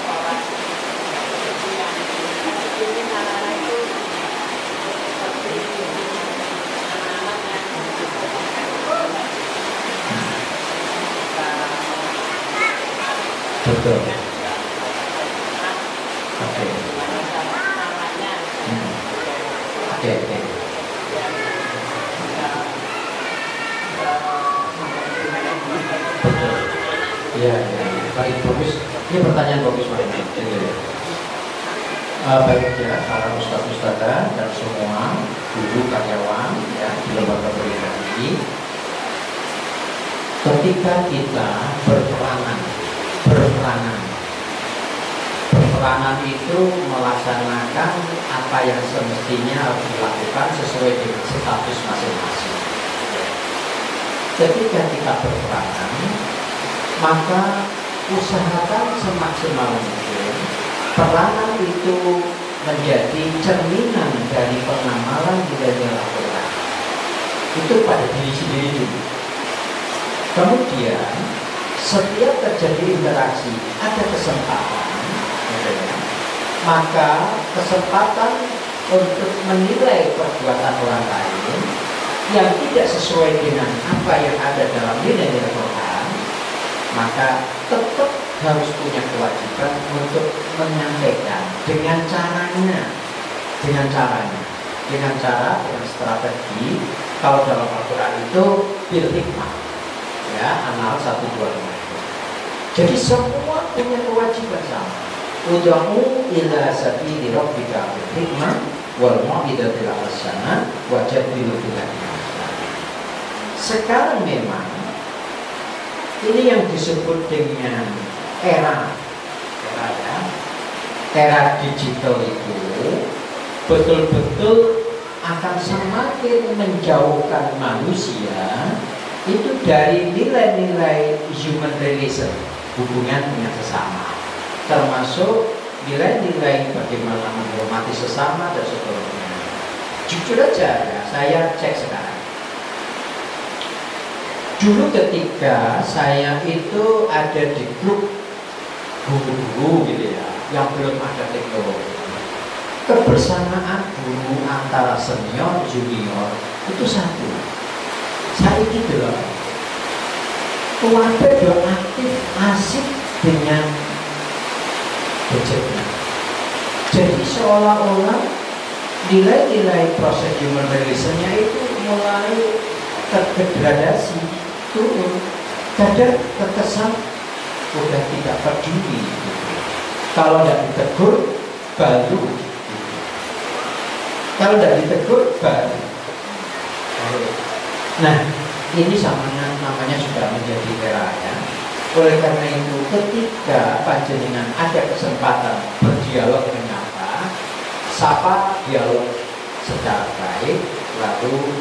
orang yang ingin anak-anak itu seperti anak-anak yang betul. Oke. Oke. Betul. Iya, ya. Baik, bagus. Ini pertanyaan bagus banget. Baik ya, para ustadz-ustadzah dan semua guru karyawan ya di lembaga pendidikan ini, ketika kita berperanan itu melaksanakan apa yang semestinya harus dilakukan sesuai dengan status masing-masing. Ketika kita berperanan, maka usahakan semaksimal mungkin peranan itu menjadi cerminan dari pengamalan nilai-nilai Al-Quran. Itu pada diri sendiri dulu. Kemudian setiap terjadi interaksi ada kesempatan, maka kesempatan untuk menilai perbuatan orang lain yang tidak sesuai dengan apa yang ada dalam nilai-nilai Quran, maka tetap harus punya kewajiban untuk menyampaikan dengan strategi. Kalau dalam Al-Quran itu bil hikmah, ya, An-Nahl 125. Jadi semua punya kewajiban sama. Ud'u ila sabili rabbika bil hikmah wal mau'izatil hasanah wajadil billati ahsan. Sekarang memang ini yang disebut dengan era digital itu betul-betul akan semakin menjauhkan manusia itu dari nilai-nilai human relation, hubungan dengan sesama, termasuk nilai-nilai bagaimana menghormati sesama dan seterusnya. Jujur aja ya, saya cek sekarang. Dulu ketika saya itu ada di grup guru-guru gitu ya, yang belum ada teknologi, kebersamaan guru antara senior junior itu satu. Saya gitu loh, keluarga do aktif asik dengan budgetnya. Jadi seolah-olah nilai-nilai proses human relation-nya itu mulai terdegradasi, turun. Kadang terkesan udah tidak peduli. Kalau tidak ditegur, baru. Kalau tidak ditegur, baru. Nah, ini namanya sudah menjadi era ya. Oleh karena itu, ketika panjenengan ada kesempatan berdialog dengan apa, sapa dialog secara baik, lalu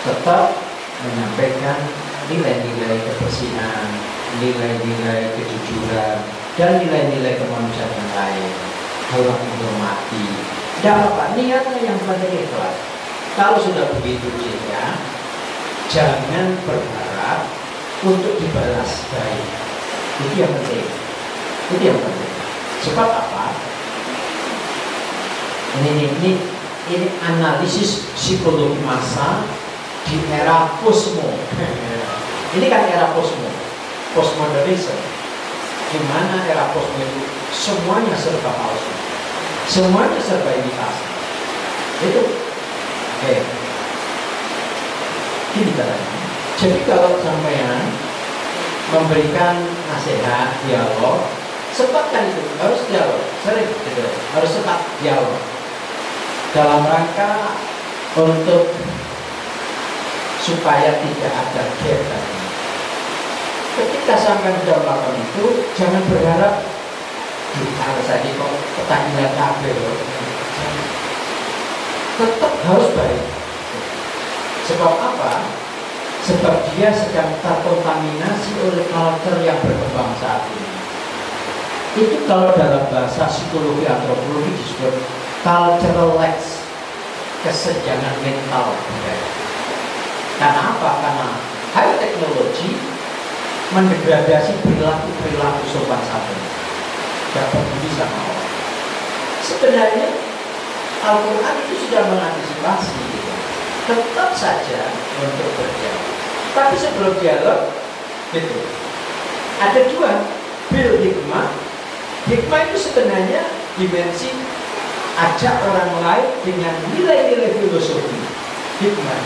tetap menyampaikan nilai-nilai kebersihan, nilai-nilai kejujuran, dan nilai-nilai kemanusiaan yang lain. Harus menghormati. Tidak apa-apa, niatnya yang penting ikhlas. Kalau sudah begitu ya, jangan berharap untuk dibalas baik. Itu yang penting. Sebab apa? Ini analisis psikologi massa di era posmo. Ini kan era postmodernisme. Di mana era posmo itu semuanya serba palsu, semuanya serba imitasi. Itu, oke. Ini caranya. Jadi kalau sampean memberikan nasihat, dialog, sempatkan itu, harus dialog, sering gitu, harus sempat dialog dalam rangka untuk supaya tidak ada gap tadi. Ketika sampai sudah melakukan itu, jangan berharap harus tadi kok pertandingan kabel. Tetap harus baik. Sebab apa? Sebab dia sedang terkontaminasi oleh culture yang berkembang saat ini. Itu kalau dalam bahasa psikologi antropologi disebut cultural lax, kesenjangan mental budaya. Karena apa? Karena high teknologi mendegradasi perilaku sopan santun, gak peduli sama orang. Sebenarnya Al-Quran itu sudah mengantisipasi gitu. Tetap saja untuk berdialog. Tapi sebelum dialog gitu, ada dua, bil hikmah. Hikmah itu sebenarnya dimensi ajak orang lain dengan nilai-nilai filosofi. Hikmah.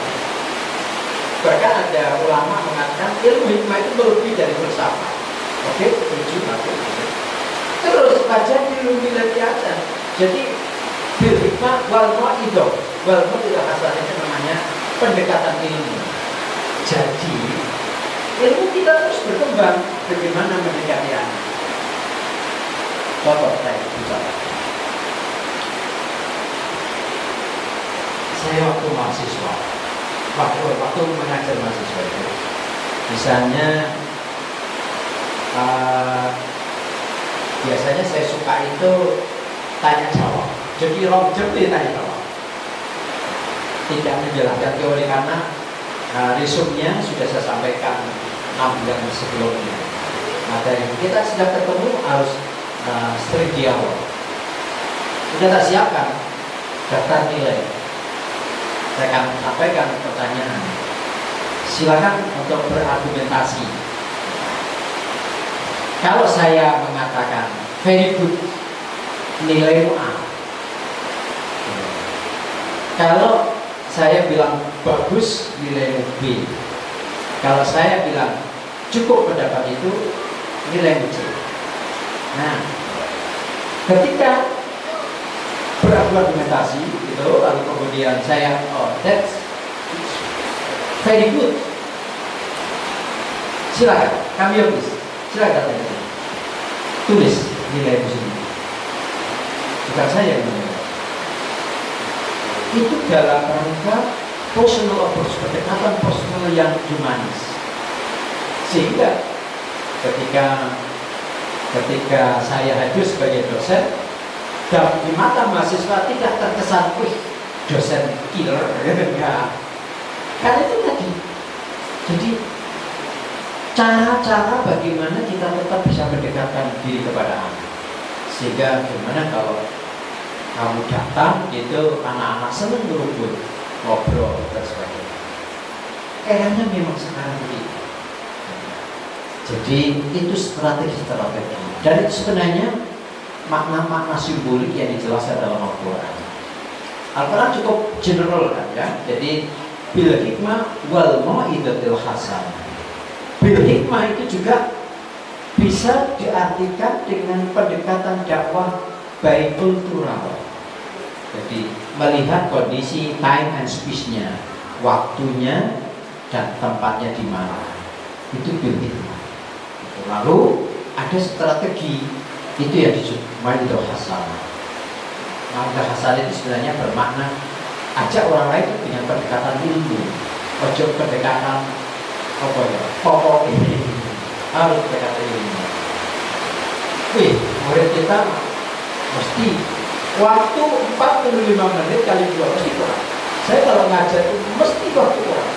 Bahkan ada ulama mengatakan ilmu hikmah itu lebih dari filsafat. Oke, tujuh aku. Terus baca ilmu biasa. Jadi bil hikmah wal mau'idah. Wal mau'idah asalnya namanya pendekatan ilmu. Jadi ilmu kita terus berkembang. Bagaimana mendekati anak? Contoh saya bicara. Saya waktu mahasiswa, waktu mengajar mahasiswa itu, misalnya biasanya saya suka itu tanya jawab. Jadi long jam tanya jawab. Tidak menjelaskan teori karena resumnya sudah saya sampaikan 6 bulan sebelumnya. Materi kita sudah ketemu harus sering dialog. Sudah tak siapkan daftar nilai. Saya akan sampaikan pertanyaan. Silakan untuk berargumentasi. Kalau saya mengatakan very good, nilai A. Kalau saya bilang bagus, nilai B. Kalau saya bilang cukup pendapat itu, nilai C. Nah, ketika berargumentasi gitu, lalu kemudian saya that's very good. Silakan, kami habis. Silakan tanya. Tulis nilai di sini. Bukan saya yang menilai. Itu dalam rangka personal approach, pendekatan personal yang humanis. Sehingga ketika saya hadir sebagai dosen, dan di mata mahasiswa tidak terkesan, wih, dosen killer, enggak. Karena itu tadi. Jadi cara-cara bagaimana kita tetap bisa mendekatkan diri kepada anak. Sehingga gimana kalau kamu datang gitu, anak-anak senang berebut, ngobrol dan sebagainya. Eranya memang sekarang begitu. Jadi itu strategi-strategi. Dan itu sebenarnya makna-makna simbolik yang dijelaskan dalam Al-Quran. Al-Quran cukup general kan ya. Jadi bil hikmah wal mau'izatil hasanah. Bil hikmah itu juga bisa diartikan dengan pendekatan dakwah by kultural. Jadi melihat kondisi time and space-nya, waktunya dan tempatnya di mana. Itu bil hikmah. Lalu ada strategi, itu yang disebut mau'idah hasanah. Mau'idah hasanah itu sebenarnya bermakna ajak orang lain dengan pendekatan ilmu, ojo pendekatan apa ya, pokok ini harus pendekatan ilmu. Wih, murid kita mesti waktu 45 menit kali 2 mesti kurang. Saya kalau ngajar itu mesti waktu kurang,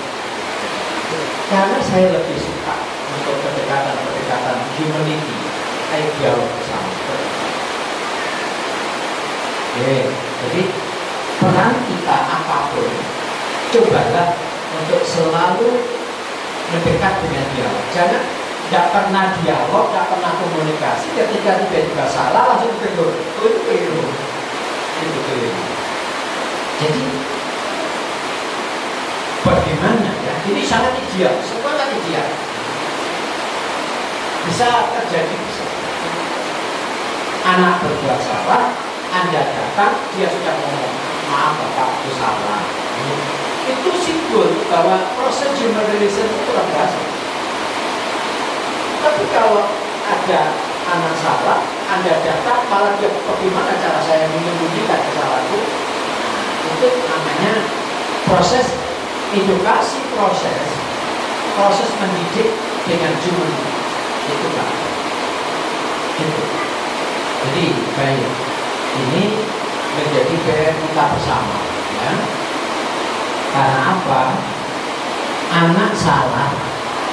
karena saya lebih suka untuk pendekatan humanity, dialog bersama. Jadi peran kita apapun, cobalah untuk selalu mendekat dengan dialog. Jangan tidak pernah dialog, tidak pernah komunikasi, ketika tiba-tiba salah langsung tegur. Itu keliru. Jadi bagaimana ya? Ini sangat ideal, sangat ideal. Bisa terjadi, bisa. Anak berbuat salah, Anda datang, dia sudah ngomong, maaf Bapak, itu salah. Itu simbol bahwa proses human relation itu luar biasa. Tapi kalau ada anak salah, Anda data, malah dia bagaimana cara saya menyembunyikan kesalahanku? Itu namanya proses edukasi, proses mendidik dengan human. Itu kan. Gitu. Jadi baik, ini menjadi PR kita bersama, ya. Karena apa? Anak salah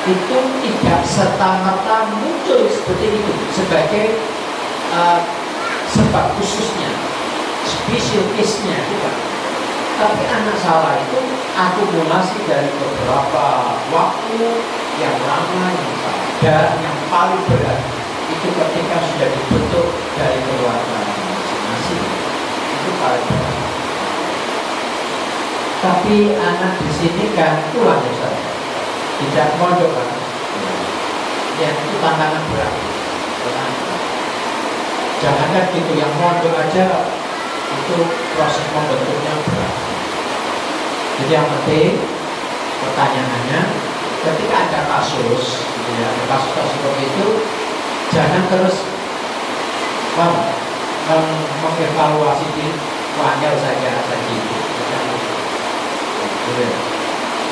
itu tidak serta-merta muncul seperti itu sebagai sebab khususnya, special case-nya, bukan. Tapi anak salah itu akumulasi dari beberapa waktu yang lama, yang sadar, yang paling berat itu ketika sudah dibentuk dari keluarga masing-masing, itu paling berat. Tapi anak di sini kan pulang ya Ustaz, tidak mondok kan, ya itu tantangan berat. Jangankan gitu, yang mondok aja itu proses membentuknya berat. Jadi yang penting pertanyaannya, ketika ada kasus, ya, kasus seperti itu, jangan terus mengevaluasi diri, wajar saja gitu.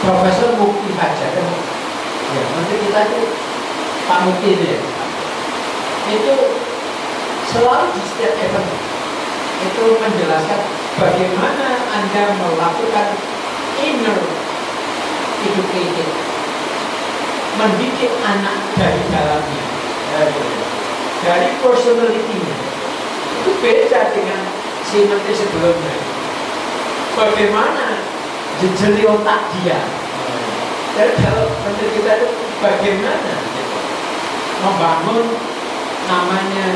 Profesor Mukti saja kan, ya, nanti kita itu Pak Mukti ya, itu selalu di setiap event itu menjelaskan bagaimana Anda melakukan inner education, mendidik anak dari dalamnya, dari personality-nya. Itu beda dengan si menteri sebelumnya. Bagaimana jejeli otak dia. Jadi kalau menteri kita itu bagaimana membangun namanya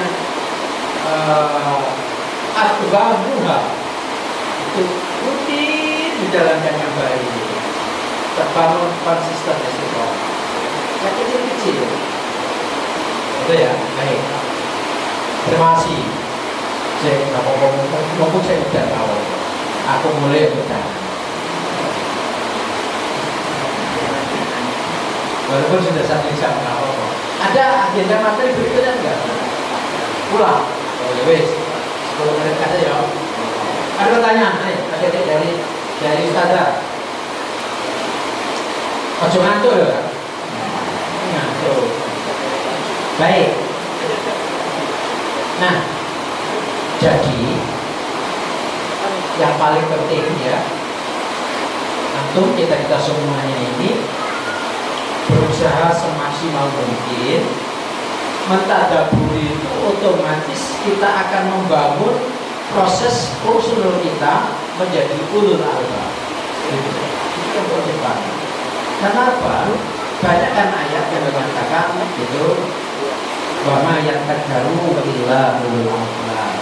At-Tubahuha, itu rutin dijalankan yang baik, terbangun konsisten di situ. Yang kecil-kecil. Itu ya, baik. Terima kasih. Saya nggak mau ngomong, saya udah tahu. Aku mulai udah. Walaupun sudah 1 jam, nggak apa-apa. Ada agenda materi berikutnya enggak? Pulang. Oh ya wes. 10 menit aja ya. Ada pertanyaan? Ayo, dari Ustazah. Ojo ngantuk ya. Ngantuk. Baik. Nah, jadi yang paling penting ya, antum kita semuanya ini berusaha semaksimal mungkin mentadaburi itu, otomatis kita akan membangun proses personal kita menjadi ulul albab. Itu yang berdepan. Kenapa? Banyak kan ayat yang mengatakan gitu, bahwa yang terbaru illa ulul albab.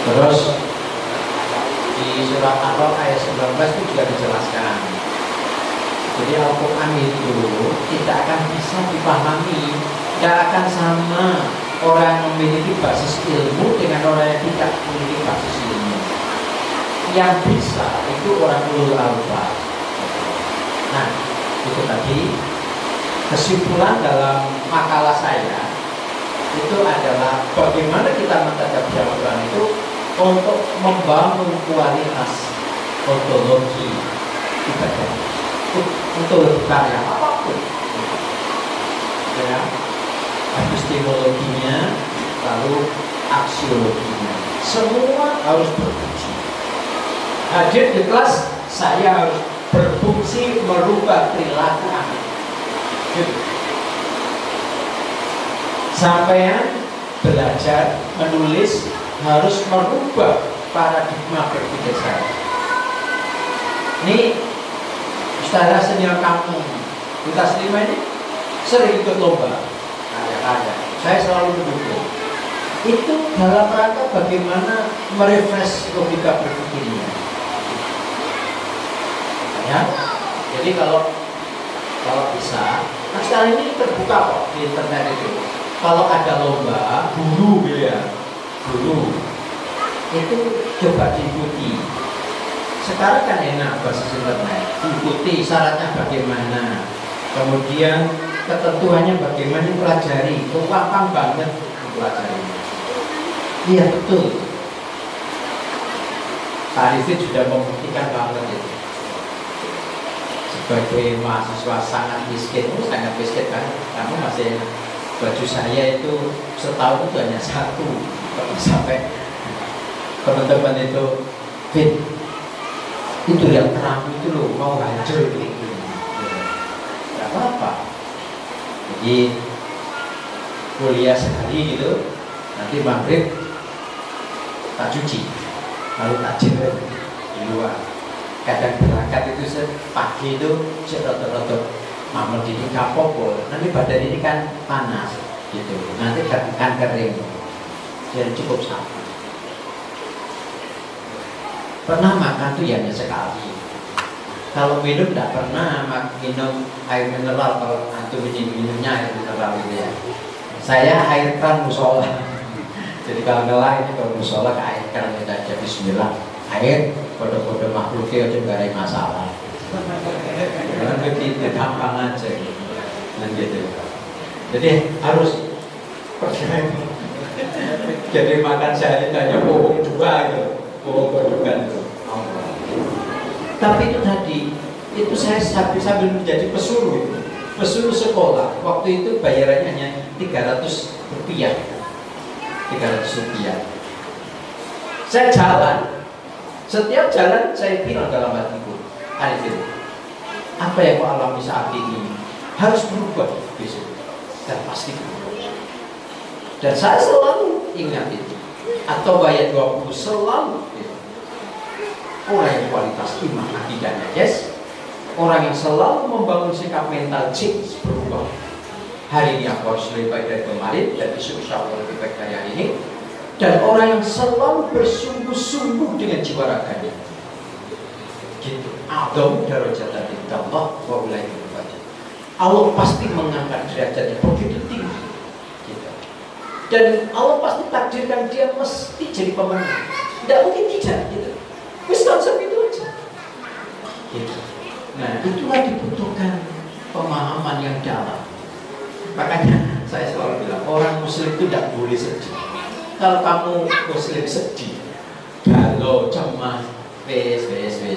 Terus di surat Al-A'raf ayat 19 itu juga dijelaskan. Jadi Al-Quran itu tidak akan bisa dipahami, tidak akan sama orang yang memiliki basis ilmu dengan orang yang tidak memiliki basis ilmu. Yang bisa itu orang ulul albab. Nah, itu tadi kesimpulan dalam makalah saya itu adalah bagaimana kita mentadabur Al-Quran itu untuk membangun kualitas ontologi ibadah, untuk karya apapun, ya, epistemologinya, lalu aksiologinya, semua harus berfungsi. Hadir di kelas, saya harus berfungsi merubah perilaku anak. Sampean belajar menulis harus merubah paradigma berpikir saya. Ini Ustazah senior kampung Butas 5 ini sering ikut lomba karya-karya. Saya selalu mendukung. Itu dalam rangka bagaimana merefresh logika berpikirnya. Ya, jadi kalau bisa, nah sekarang ini terbuka kok di internet itu. Kalau ada lomba guru gitu ya, guru itu coba diikuti. Sekarang kan enak basis internet, diikuti syaratnya bagaimana, kemudian ketentuannya bagaimana pelajari, itu gampang banget pelajari. Iya betul. Pak Arifin sudah membuktikan banget itu. Sebagai mahasiswa sangat miskin, sangat miskin kan? Kamu masih enak. Baju saya itu setahun itu hanya satu. Sampai teman-teman itu, Fit, itu yang terang itu loh mau hancur gitu. Gak apa-apa. Jadi kuliah sekali gitu, nanti maghrib tak cuci, lalu tak jemur di luar. Kadang berangkat itu pagi itu rotok-rotok mamel di kapok, nanti badan ini kan panas gitu, nanti kan kering, jadi cukup sabar. Pernah makan tuh hanya sekali. Kalau minum tidak pernah minum air mineral. Kalau antum minumnya air mineral gitu ya. Saya air keran musola. Jadi kalau ngelah ini kalau musola ke air keran itu aja bismillah. Air bodoh-bodoh makhluknya aja nggak ada masalah. Karena begitu gampang aja gitu. Dan gitu. Jadi harus percaya. Jadi makan sehari hanya bohong juga gitu. Bohong juga itu. Tapi itu tadi, itu saya sambil menjadi pesuruh sekolah. Waktu itu bayarannya hanya 300 rupiah. 300 rupiah. Saya jalan. Setiap jalan saya bilang dalam hatiku, Arifin, apa yang kau alami saat ini harus berubah besok. Dan pasti berubah. Dan saya selalu ingat itu. Atau bayar 20 selalu itu. Orang yang kualitas iman akidahnya yes, orang yang selalu membangun sikap mental change berubah. Hari ini aku harus lebih baik dari kemarin dan besok insya Allah lebih baik dari hari ini. Dan orang yang selalu bersungguh-sungguh dengan jiwa raganya. Gitu. Adam darajatan indallah wa ulaihi muqarrabun. Allah pasti mengangkat derajatnya begitu tinggi. Gitu. Dan Allah pasti takdirkan dia mesti jadi pemenang. Tidak mungkin tidak gitu. Wis konsep itu aja. Gitu. Nah, itulah dibutuhkan pemahaman yang dalam. Makanya saya selalu bilang orang muslim itu tidak boleh sedih. Kalau kamu muslim sedih, galau, cemas, wes,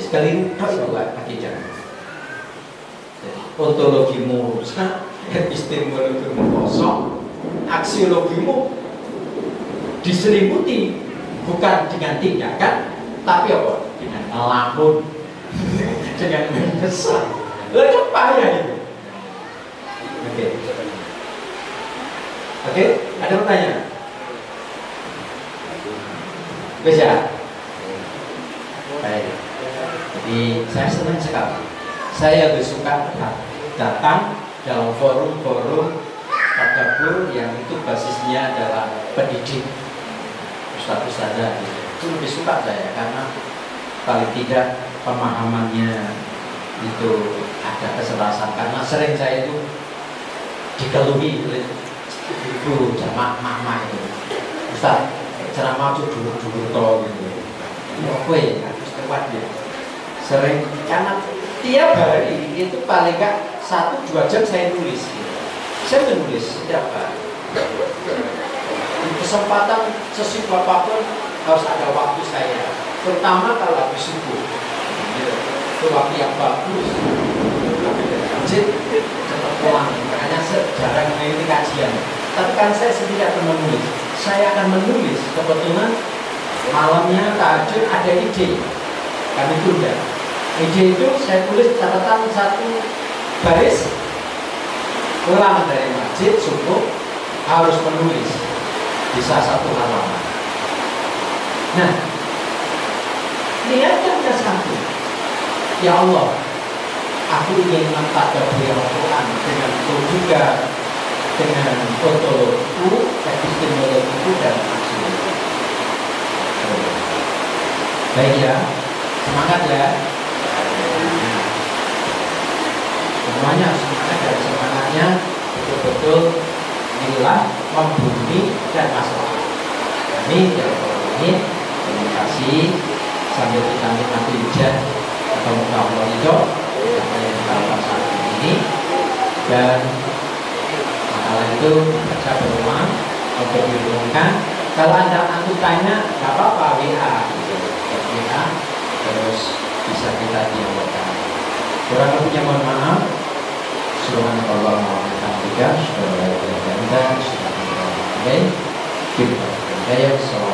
keliru itu akidah. Ontologimu rusak, epistemologimu kosong, aksiologimu diselimuti bukan dengan tindakan, tapi apa? Dengan melamun, dengan menyesal. Lalu payah itu. Oke, ada pertanyaan? Bisa? Baik. Jadi saya senang sekali. Saya lebih suka datang dalam forum-forum tadabbur yang itu basisnya adalah pendidik, ustaz-ustazah gitu. Itu lebih suka saya karena paling tidak pemahamannya itu ada keselasan. Karena sering saya itu dikeluhi oleh ibu jamaah mama itu, Ustaz ceramah itu dulu toh gitu. Oke, harus tepat ya. Sering karena tiap hari itu paling nggak 1-2 jam saya nulis. Gitu. Saya menulis setiap hari. Di kesempatan sesibuk apapun harus ada waktu saya, terutama kalau habis subuh. Itu waktu yang bagus. Tapi dari masjid cepat pulang. Makanya jarang mengikuti kajian. Tapi kan saya sendiri akan menulis. Saya akan menulis kebetulan malamnya tahajud ada ide. Kami tunda. Ide itu saya tulis catatan 1 baris. Pulang dari masjid subuh harus menulis. Bisa 1 halaman. Nah, niatnya satu. Ya Allah, aku ingin mentadabburi Al-Quran dengan logika, dengan ontologiku, epistemologiku dan aksiologiku. Baik ya, semangat ya. Semuanya semangat dan semangatnya betul-betul inilah membumi dan masalah. Ini ini terima kasih sambil kita nikmati hujan atau muka Allah itu apa yang kita lakukan saat ini dan itu baca berdoa untuk diumumkan. Kalau antum tanya, nggak apa-apa, WA gitu. WA terus bisa kita dialogkan. Kurang lebihnya mohon maaf. Subhanallah wa bihamdihi, asyhadu an la ilaha illa anta, astaghfiruka wa atubu ilaik. Assalamualaikum warahmatullahi wabarakatuh.